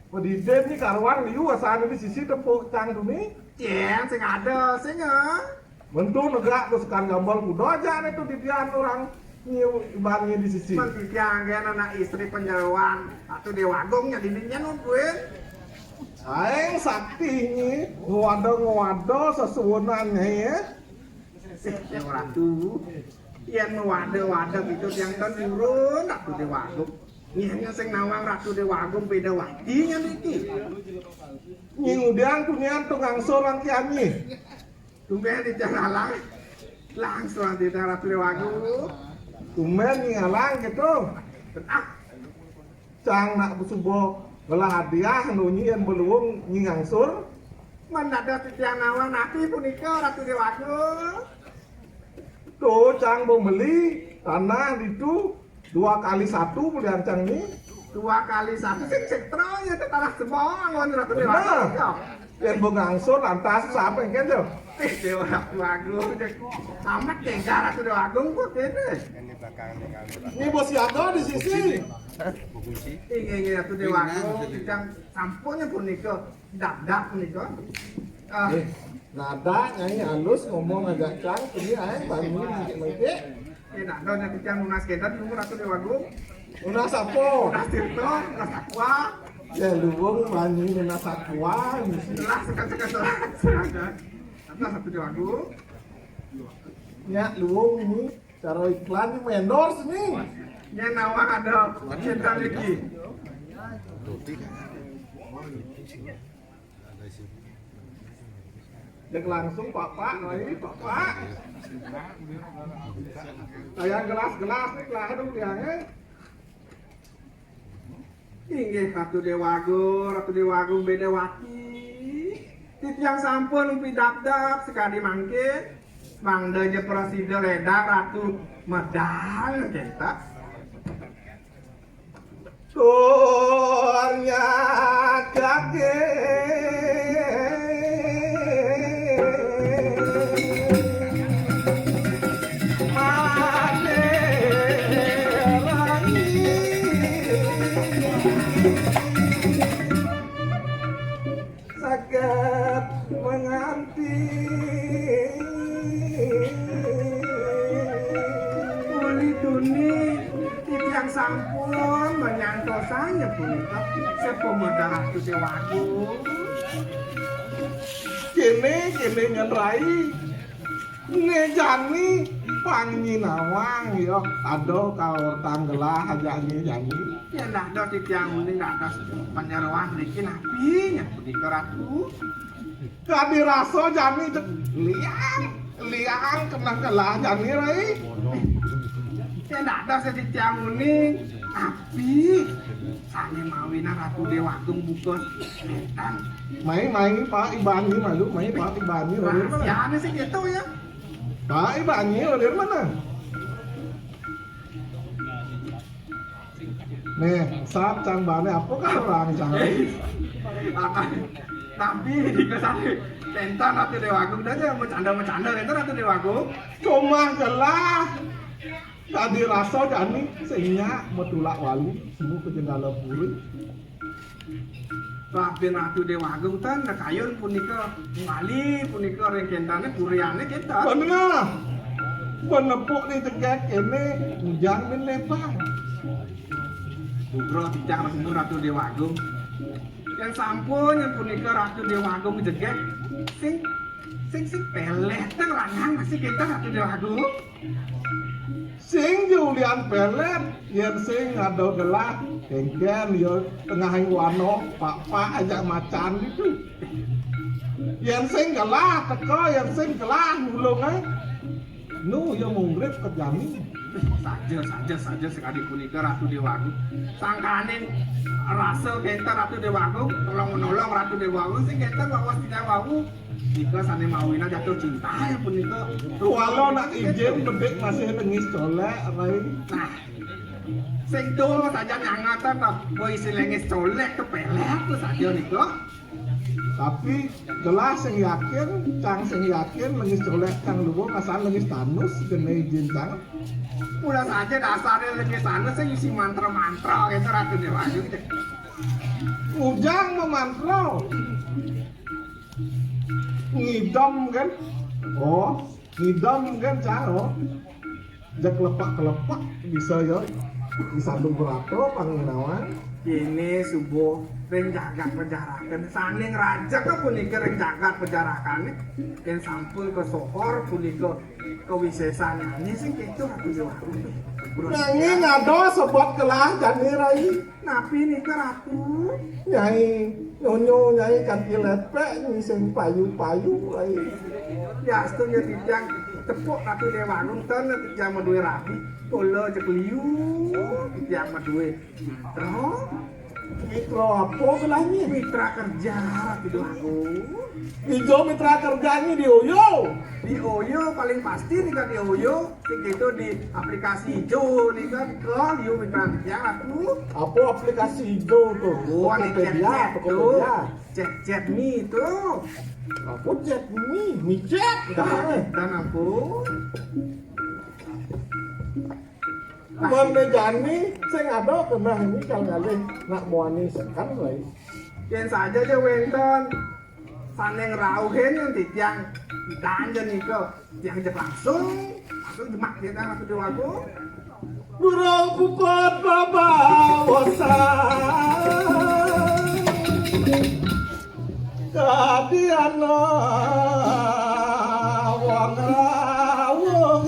pendidikan ini karuan liu asal di sisi tepuk cang tumi ceng sing ada sing bentuk negara terus kan gambar kudo aja itu didian orang ibaratnya di sisi mendidikan anak istri penjarawan atau dewagongnya didinya nungguin aing sakti ini ngewado sesuunannya ya Dewa Ratu yang ngewado gitu yang kan urun Ratu Dewa Agung nyanya sing nawang Ratu Dewa Agung beda wadinya niki nyingudang tunian tungang sorang kianyi tumben di jalalang langsung di Ratu Dewa Agung tumben ngalang gitu cang nak busubo gelah hadiah nunyian beluung nyingangsur mendadak titiang nawang napi punika Ratu Dewa Agung tuh cang membeli tanah itu 2x1 belian cang ini 2x1 sing sektro ya tanah semua ngon Ratu Dewa Agung yang bengangsur lantas sampai kan tuh Dewa Ratu Agung amat tega Ratu Dewa Agung kok kene ini bos siaga di sisi ini Ratu Dewa Agung yang sampunnya punika dak punika nada nyanyi halus ngomong agak cang ini aing bangun dikit-dikit tidak ada yang yang lunas kita tunggu Ratu Dewa Agung lunas apa? Lunas Tirto, lunas Aqua ya luwung banyu lunas Aqua jelas sekan-sekan seragam atas Ratu Dewa Agung ya luwung ini cara iklan ini endorse nih ya nawang ada cinta lagi Dek langsung Bapak, ini Bapak. Kayak gelas-gelas nih lah dong dia. Inggih Ratu Dewa Agung Bedawati. Titiang sampun umpi dap-dap sekali mangke. Mangda je presiden ledak Ratu Medal kita. Turnya Saged menganti uli duni titiang sampun menyantosanya punika sepemeda Ratu Dewagung. Kene nyenrai ngejani panginawang ya ado kalau tanggelah aja jani ya nak do titiang uli nak do panyaruan niki napi nya punika Ratu kadi raso jani liang kenang kelah jani rai ya nak do titiang uli api saya mawina Ratu Dewagung bukos setan main Pak Ibani malu main Pak Ibani rahasianya sih gitu ya Pak Ibani dari mana? Nih, saat can bane apa kan orang cari? Tapi di kesana tentan Ratu Dewagung aja bercanda tentan Ratu Dewagung. Cuma gelah tadi rasa jani sehingga metulak walu semua kejenggala puri. Tapi Ratu Dewagung tan kayun punika wali punika rengkentane puriane kita. Bener. Penepuk ni tegak kene hujan min lepang. Bugro dicang semua Ratu Dewagung. Yang sampun yang punika Ratu Dewagung jegek sing pelet teng lanang masih kita Ratu Dewagung. Sing Julian pelet yang sing ada gelah kengken yo tengah wano pak ajak macan itu yang sing gelah teko yang sing gelah ngulung nu yo mungrip kejami saja sekali punika Ratu Dewagung sangkanin rasa kita Ratu Dewagung tolong menolong Ratu Dewagung sing kita bawa tidak wau jika sane mawina jatuh cinta ya punika walau nak izin bedek masih nengis colek rai nah sing tuh saja nyangatan toh boy silengis colek kepelek tuh saja niko tapi jelas sing yakin nengis colek kang luwo kasan nengis tanus kena izin cang udah saja dasarnya nengis tanus sing isi mantra itu Ratu Dewagung ujang memantra ngidam kan caro jak lepak bisa ya disandung berato panginawan ini subuh ring jagat penjarakan saning raja ke punika ring jagat penjarakan dan sampul ke sohor punika kewisesan ini sih gitu Ratu Dewagung nangin ada sobat kelah jani rai napi nih ke Ratu nyonya nyai kanti lepek sing payu-payu rai ya setunya tijang tepuk Ratu Dewagung ten tijang maduwe rapi kula cek liu tijang maduwe mitra apa kelahnya mitra kerja Ratu Dewagung ijo mitra kerjanya di Oyo paling pasti nih kan di Oyo itu di aplikasi ijo nih kan ke liu mitra kerja Ratu apa aplikasi ijo tuh Tokopedia chat me itu aku chat me micet dan aku Bang Jani, saya ada kena ini kalau ngalih nak muani sekan lagi. Yang saja aja wenten, saneng rauhen yang tijang ditanya nih kok, yang langsung jemak kita Ratu Dewagung. Burung puput babawasan, kadiana wang rawuh.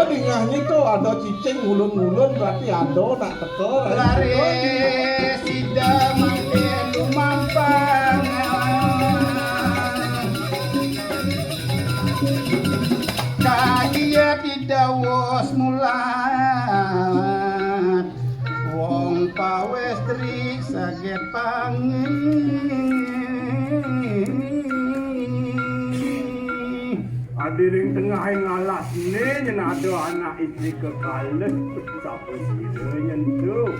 Di ngahnya tuh ada cicing ngulun-ngulun berarti ada nak teko lari sida makin lumampang kagia tidak was mulat wong pawestri saget pangin hadirin tengah ngalas ni ada anak istri kekales sampai sini nyentuh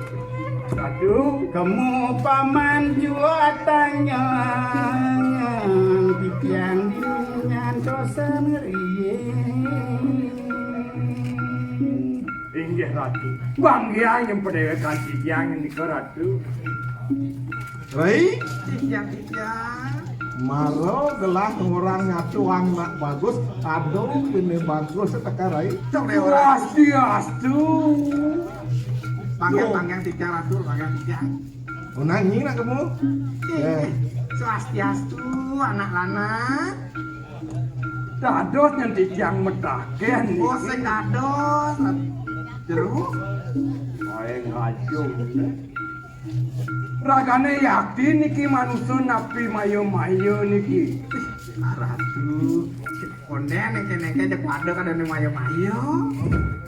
Aduh, Kamu paman juatanya Pikian dengan dosa ngeriye inggih Ratu. Bang Hyang yang pendewekan Tijang ini ke Ratu. Rai, Pikian maro gelah orang ngatuang nak bagus, aduh ini bagus teka Rai. Cok deh orang Swastiastu. Panggian tiga ratul, panggian tiga Nangis nak kamu? Swastiastu anak lana Dados yang Tijang metaken nih. Oh sing dados Jeruk Ae ngajung. Ragane yakin niki manusia napi mayo-mayo niki. Ratu konden neke-neke cek pada kan ada mayo-mayo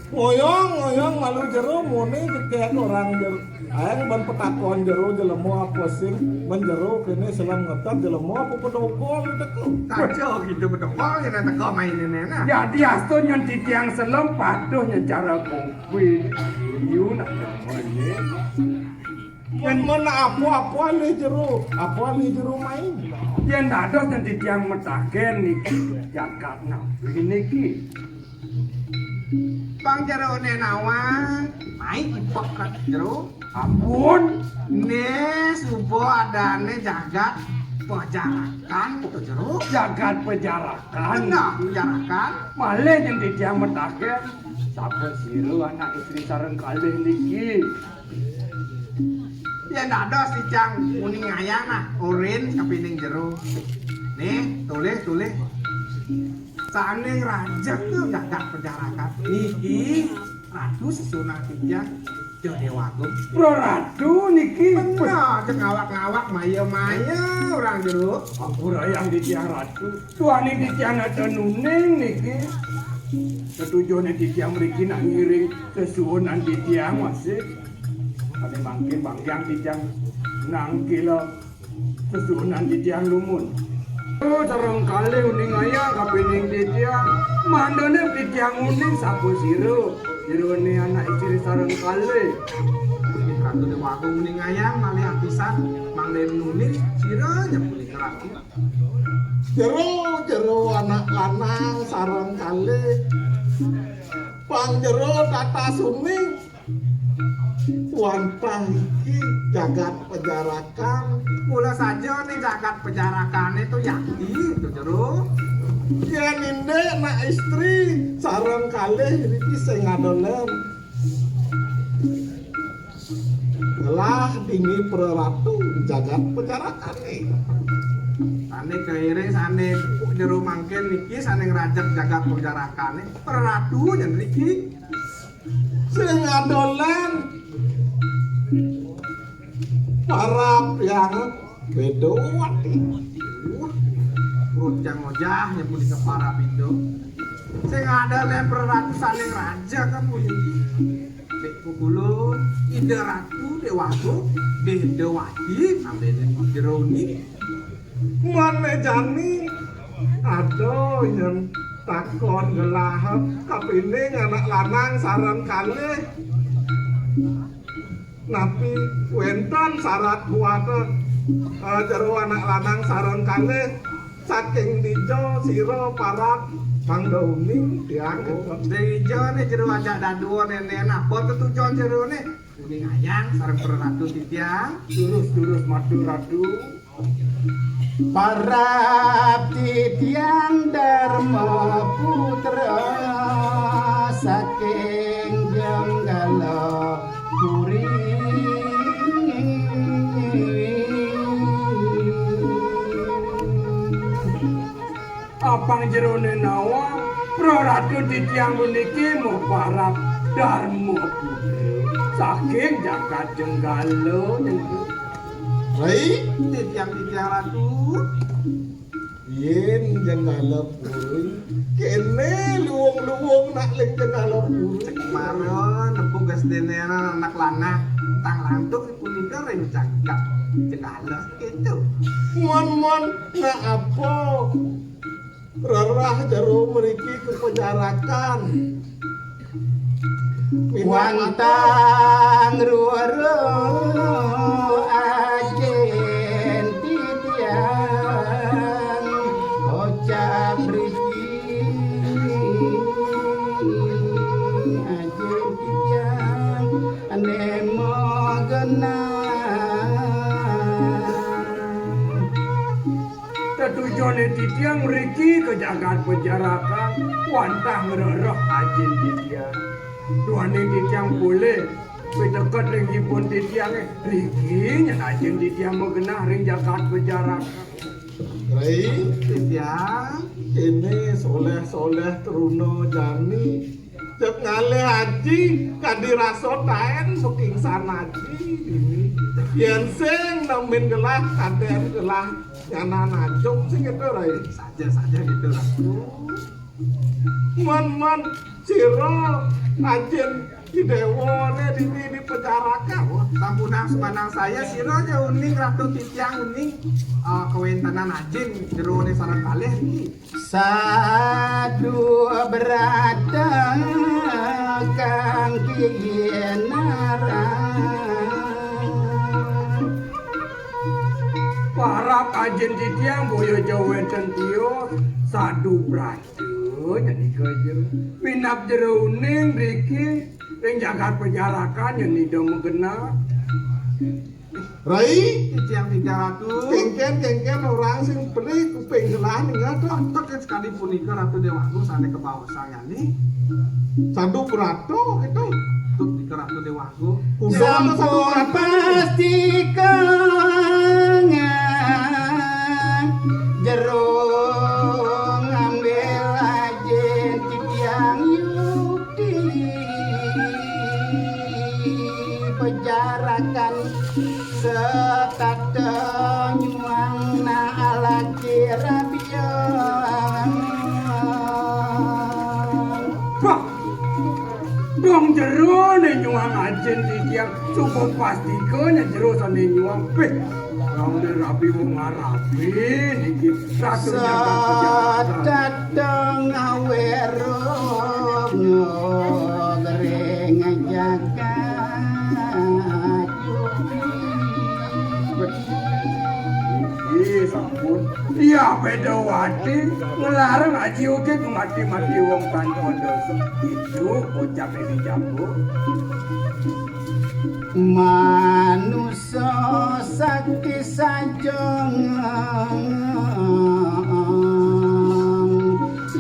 Oyong malu jero muni kayak orang jero. Ayang ban petakon jero jelemu apa sing menjero kene selam ngetat jelemu apa pedokol teko. kacau gitu bedokol ya teko mainin nah Jadi astun yang Tijang selem patuhnya cara kopi. Iyu nak namanya. Men mana apa le jero main. Yang dados yang Tijang metaken niki jagat napi niki. Bang jero nenawan main ipok kan jero Ampun, ne subo adane jagat pejarakan gitu jero jagat penjarakan. benar pejarakan Malih yang Tijang metaken saben siru anak istri sareng kalih niki. ya dados dicang kuning ayang nah orin kepiting jero nih tulis Sane rajak tuh jagat pejarakan niki ratu sesunah tijang jo dewagung Pro Ratu niki. bener cek ngawak-ngawak maya-maya orang jero Ampura yang di tiang Ratu. Tuani di tiang ada nuning niki. Ketujune di tiang mriki nak ngiring kesuwunan di tiang masih. Ane mangkin bangkyang di tiang nang kilo kesuwunan di tiang lumun. Oh, sareng kali uning ayang kapining di tiang. Mandone di tiang uning sapu siru. Sirune anak istri sareng kali. ratu dewagung kuning ayang malih apisan manglen nuning sira nyepuli ratu Jero anak lanang sarang kali. Pang jero tata suning. Tuan iki jagat penjarakan. mula saja nih jagat pejarakan itu yakti itu jero Yen inde nak istri sarang kali iki sing ngadolen. Lah dingi preratu jagat penjarakan nih. sane keiring sane jero mangken niki sane ngrajak jagat pejarakane peratu yen niki Sing ngadolen parap yang bedowati. Rujang ojah nyebut ke para pindo sing ada leper ratu saling raja kamu ini dek kukulo ide ratu dewago bedewati sampai jeroni Mane jani aduh yang takon gelahap kapining anak lanang sarang kalih napi wentan syarat buata jero anak lanang sarang kalih saking dijo sira parap mangdauni dianggep dari jone jero aja daduo nenek apa ketujuan jerone kuning ayang sareng peratu titiang Durus madu Ratu. parap titiang dharma putra saking jenggala puri Apang jerone nawang Pro Ratu di tiang puniki mau parap Darmo Putra saking jagat jenggala Rai titiang ratu yen jenggala puri kene luwung-luwung nak ling jenggala puri Maron, nepung gas denena anak lanang, tang lantuk punika ring cakap, cegalos gitu. mon nak apa rarah jero mriki kepenjarakan Wantang ruara ajen titian kocap riki ajen titian nemo genang Tetujone titiang mriki ke jagat penjarakan wantah ngeroh ajen titiang. Tuane titiang boleh piteket ring dipun titiang riki nyen ajen titiang megenah ring jagat penjarakan. Rai titiang ini soleh-soleh teruno jani cep ngalih haji kadiraso taen saking sanaji ini yen sing nemen gelah kaden gelah nyana najung sing itu rai saja gitu lah man sira ajen di dewa di penjarakan Sampunang sepanang saya sira aja uning ratu titiang uning kawentanan ajen jero ne sareng kalih sadu berada kang Para ajen titiang boyo jawen centios sadu bratu jadi kejer pinap jero uning riki ring jagat penjarakan yang tidak mengenal Rai titiang 300 kengken orang sing beli kuping selah ning ada Tek sekali punika Ratu Dewagung sane kebawa sangane sadu berato itu tut di Ratu Dewagung sampun pasti kangen jero ngambil ajen titiang yukti penjarakan sekata nyuang na ala kirabian Wah, dong jero nih nyuang ajen titiang cukup pasti ke jero sana nyuang peh orang di rapi mau ngarapi niki ratu jagat penjarakan Datang awerong gereng jaga sampun iya beda wati ngelarang aji oke ke mati-mati wong tanpa dosa itu bocah ini jambu manusia sakti sajong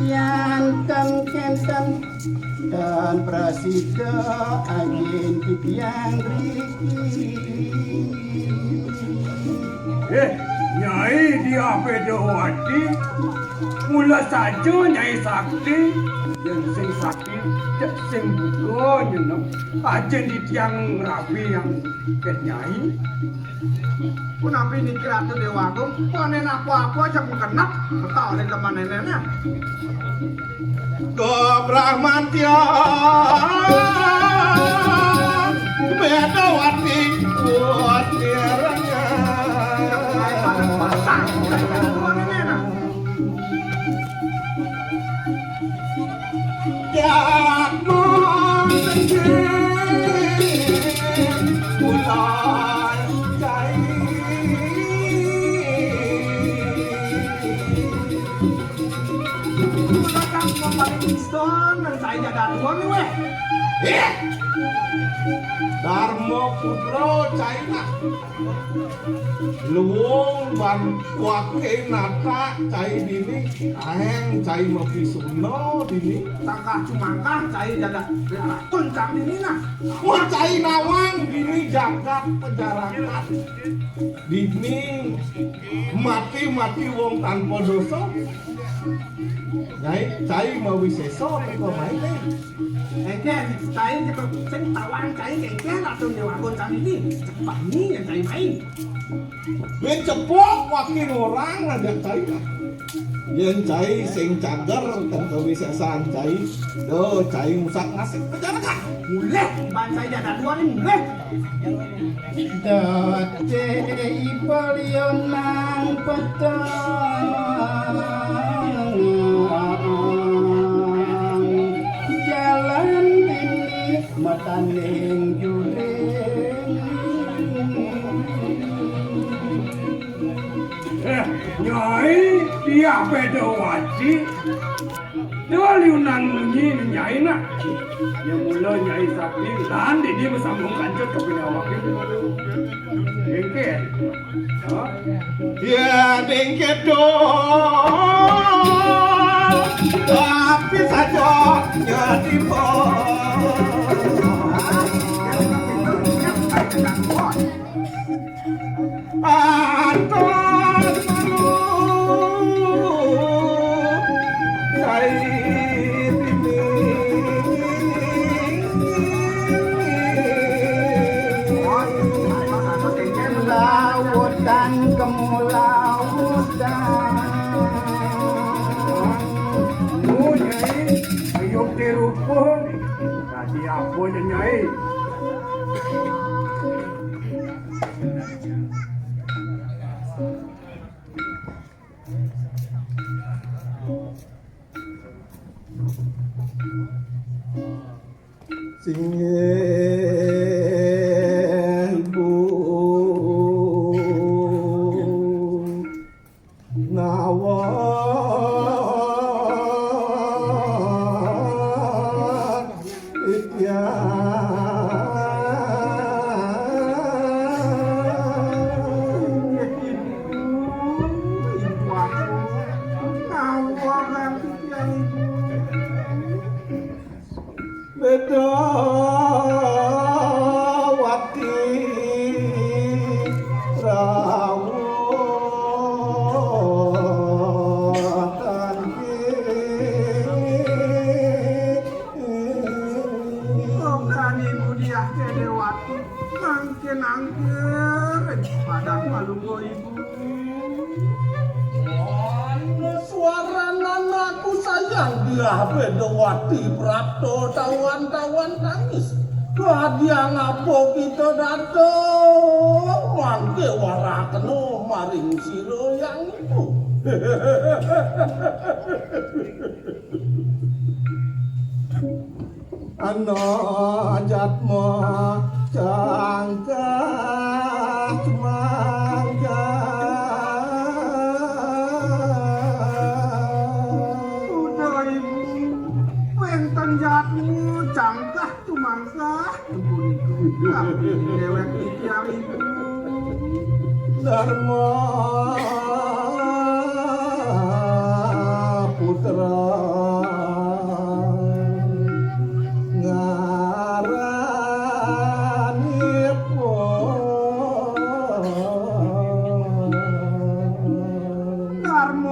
yanteng kenteng dan prasida agen titiang riki Nyai dia beda wati mula saja Nyai sakti yang sing sakti cek sing buka nyenem ajen di tiang rapi yang ke Nyai pun ampi niki Ratu Dewagung panen apa-apa aja mengenap betul oleh kemanennya Kebrahmatya beda wati buat diranya Yak mong mulai cai Darmo Putro China Luwung ban wake nata cai dini aheng cai mafisuno dini tangkah cumangkah cai jaga ratun cang dini nah wah cai nawang dini jagat penjarakan dini mati wong tanpa dosa Nyai cai mau wiseso teko maine Eke, cai jika sing tawang cai keke Ratu Dewagung cang dini cepat nih yang cai main ben cepok wakil orang ngajak cai yen cai sing cager teko wisesan cai do cai musak ngasih penjarakan mulai ban cai jaga dua nih mulai Date ipalionang petang jalan ini kaning juling. Nyai dia beda wajib. Dua liunan munyi nyai nak. Yang mula nyai sakti dan dia bersambung kancut ke pinawak itu. Dengket. Ya dengket dong. Tapi saja jadi lautan kemulautan. Oh nyai, ayo dirupun. Tadi apa je nyai? Ibu nawar beda wati rawatan Kani budiah kedewati mangkin angker padang palunggo ibu. Suara nanaku sayang dia bedawati prapto tawan-tawan nangis. Dia ngapo kita datang mangke warakeno maring siro yang itu. Ano jatmo cangkat mangga udah ibu wenten jatmu cangkah tumangsa tapi dewek ikhtiar ibu Dharma putra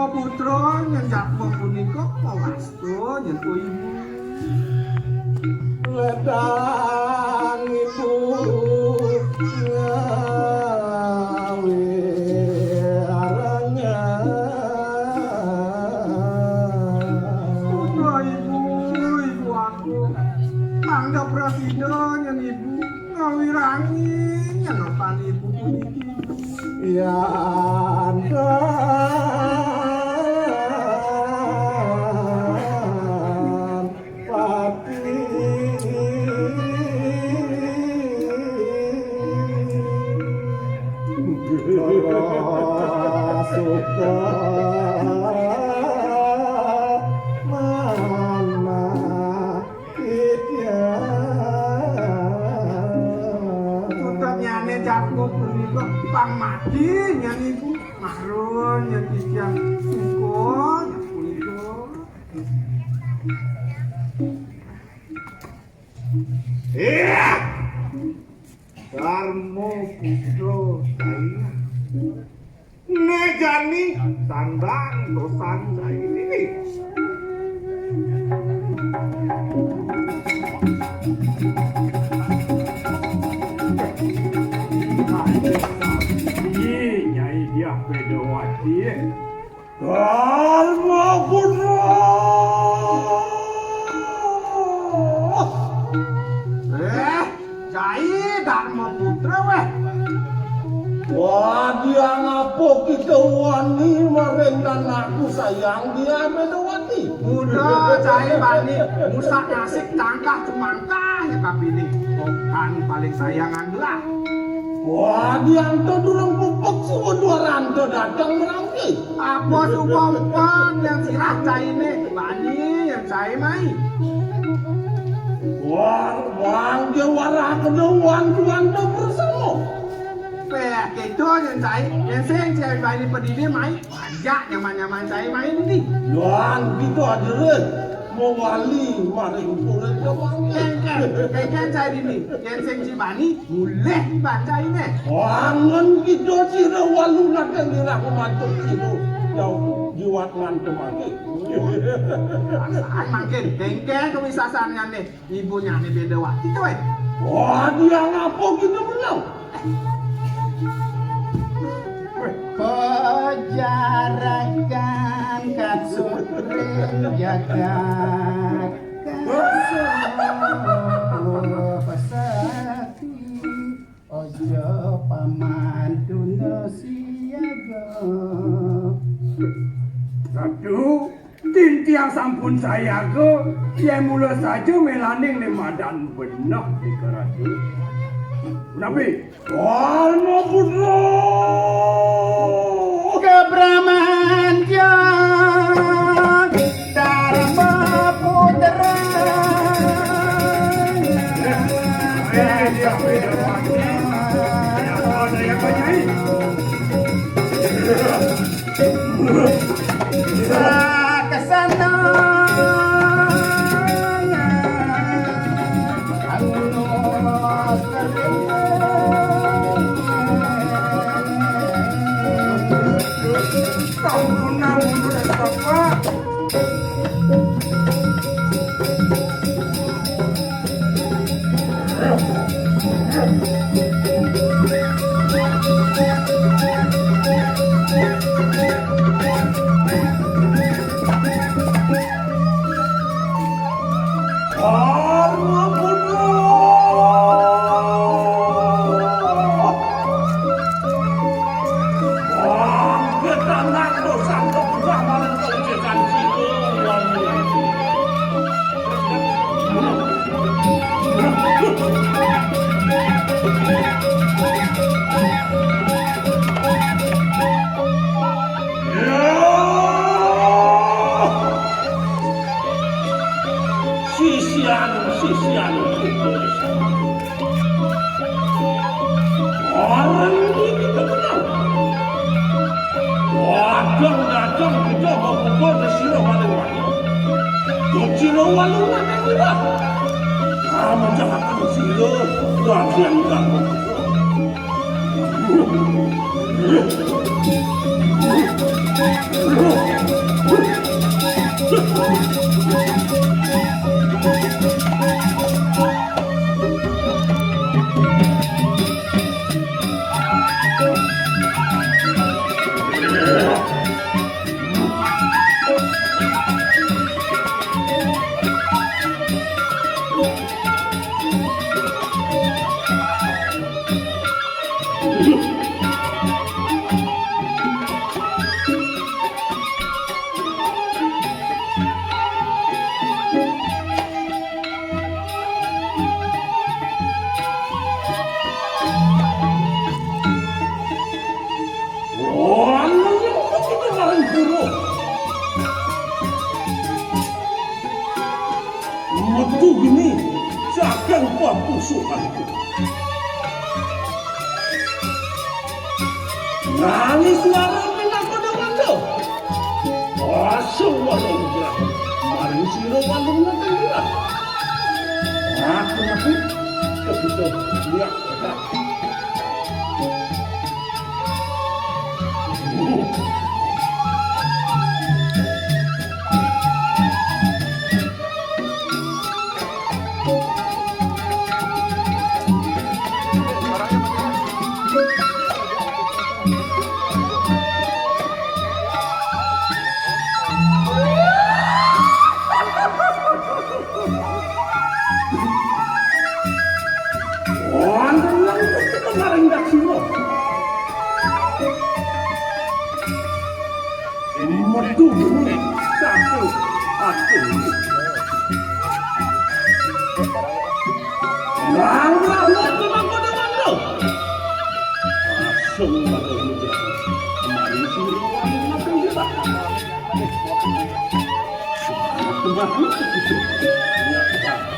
putra nyenjak punika pawastu nyentuh ibu ledang ibu ngawi aranya putra ibu aku mangga prasida nyen ibu ngawi rangi nyenotan ibu puniki ya anda suka mana kita sudah nyane jatmu punika pang mati nyanyi ibu mahrun nyanyi siang suko punika iya Darmo Putro saya Nejani sandang dosan saya ini Nyai dia bedawati. Darmo Putro. Jai Dharma Putra weh Wah, dia ngapo kita wani maring anakku sayang dia bedawati. Udah cai bani musak nasik tangkah cemangkah ya kapini. Bukan paling sayangan lah. Wah, dia anto durung pupuk semua dua ranto datang merangki. Apa supampan yang sirah cai ini bani yang cai mai. Wah, wang dia warah kedewan tuanto bersama. Peh itu yang cai yang seng cai bani pedini mai. Banyak nyaman-nyaman cai mai ini. Yang gitu aja deh. Mau wali maring kulit kemang. Kan cai ini yang seng ci bani boleh baca ini. Wangan gitu cira walu nakang dira kumantuk ciro. Jauh jiwat ngantuk lagi. Perasaan makin dengkel kemisasannya nih. Ibunya nih bedawati tuh. Wah, dia ngapo gitu menang. Pejarakan katsuren jagat kasuh pasati ojo pamantuna siaga. Satu, tintiang sampun saya ke, dia mula saja melaning ni madan benak di kerajaan. Nabi, Warna putra. Kebramanja Dharma Putra. ada yang banyak. Kesana Tahun sudah bapak. Warna putra. Wah, kita nak dosa kebuah malam kejekan ciro wali. Sisian itu orang ini kita kenal. Wadang datang kita mau ke sini malam wali. Ciro walu nak kita. Kamu jangan silo, bagian kamu. Waktu gini, jangan buat pusukanku. Nangis suara minat pada wanda. Asal wanda udah, maring siro wanda nanti dia. Aku nanti kebetul lihat kita. metu dulu satu aku langlah waktu mengkodakan lo langsung pada hujan kemarin suruh wangi makan kita aku makhluk itu ya Pak.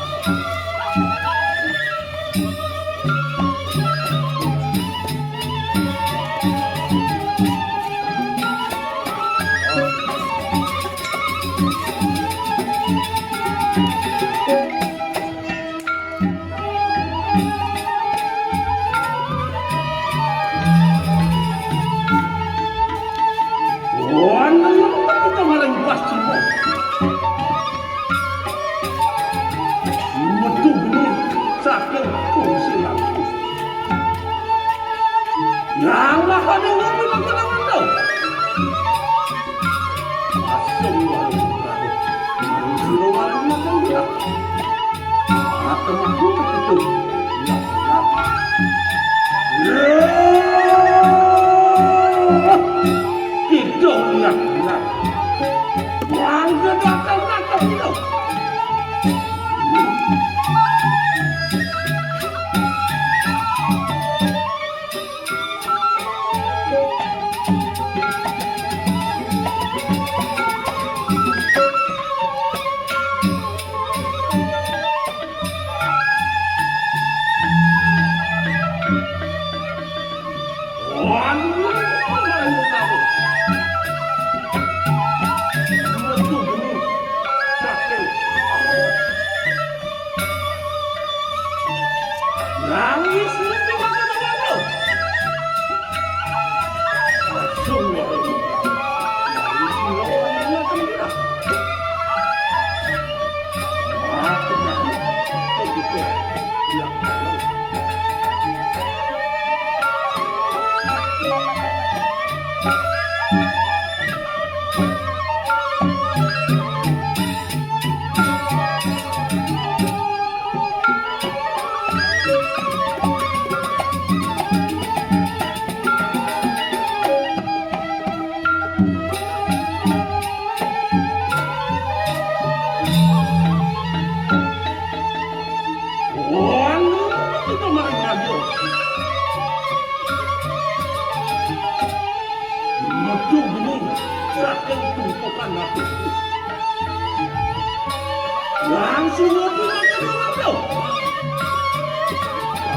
Langsung aku makan orang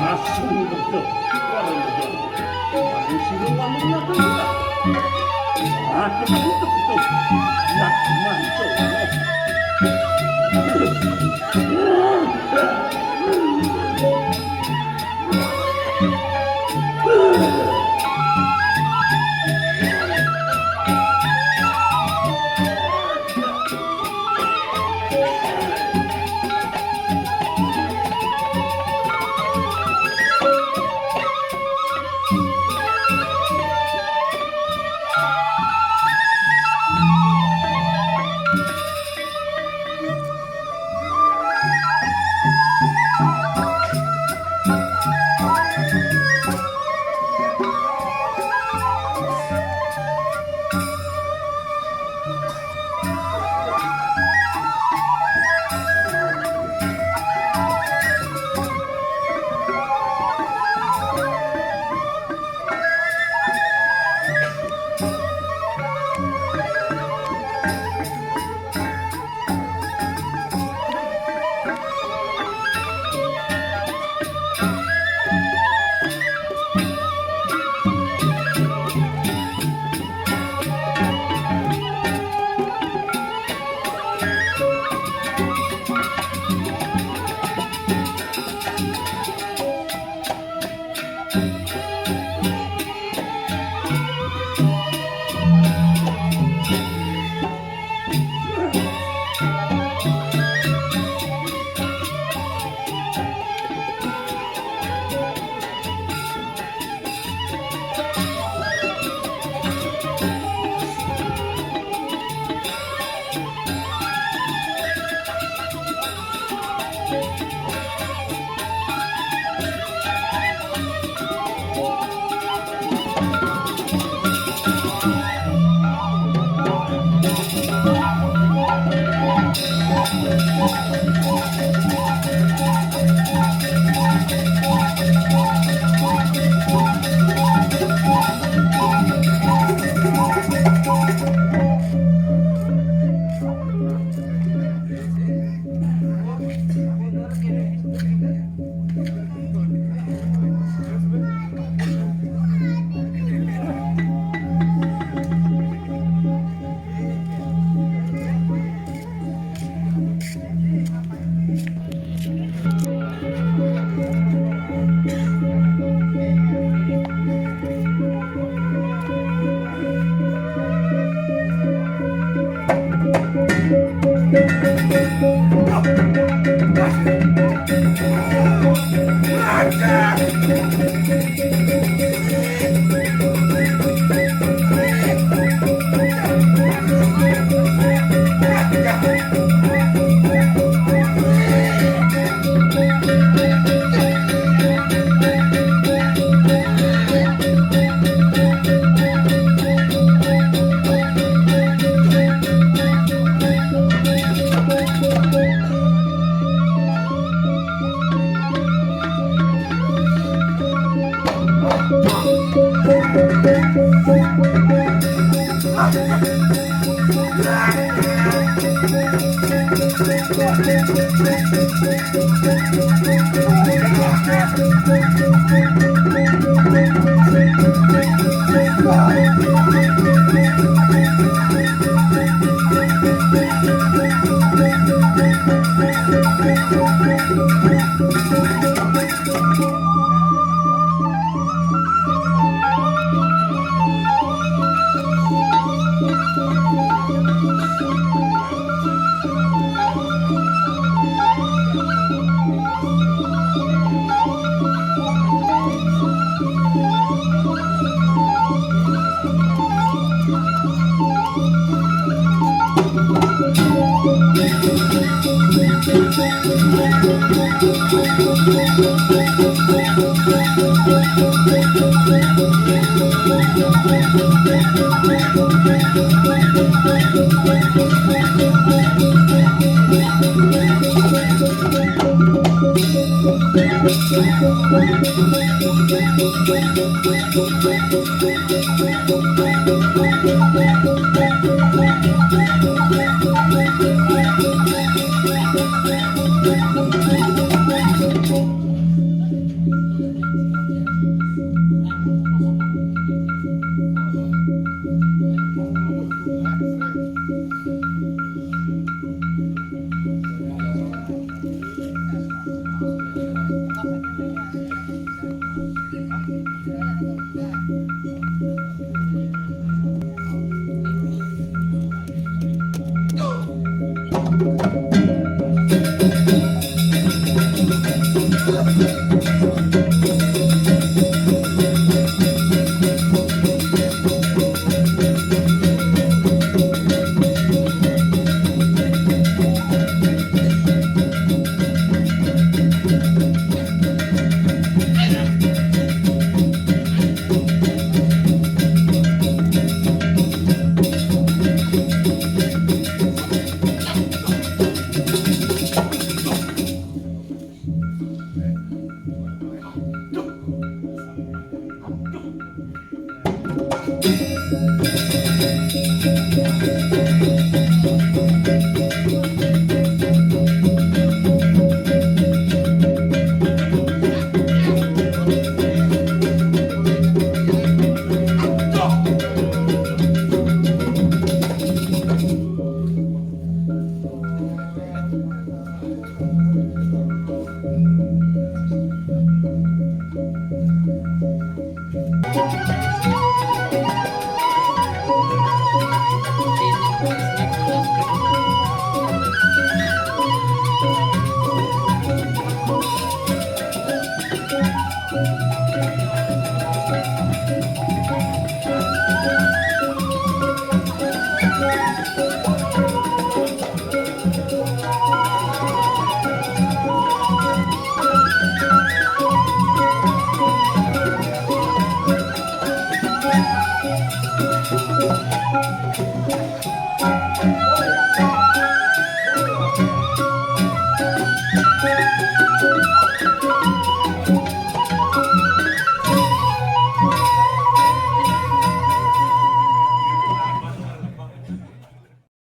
langsung betul orang betul langsung siluman makan kita aku betul nak mantap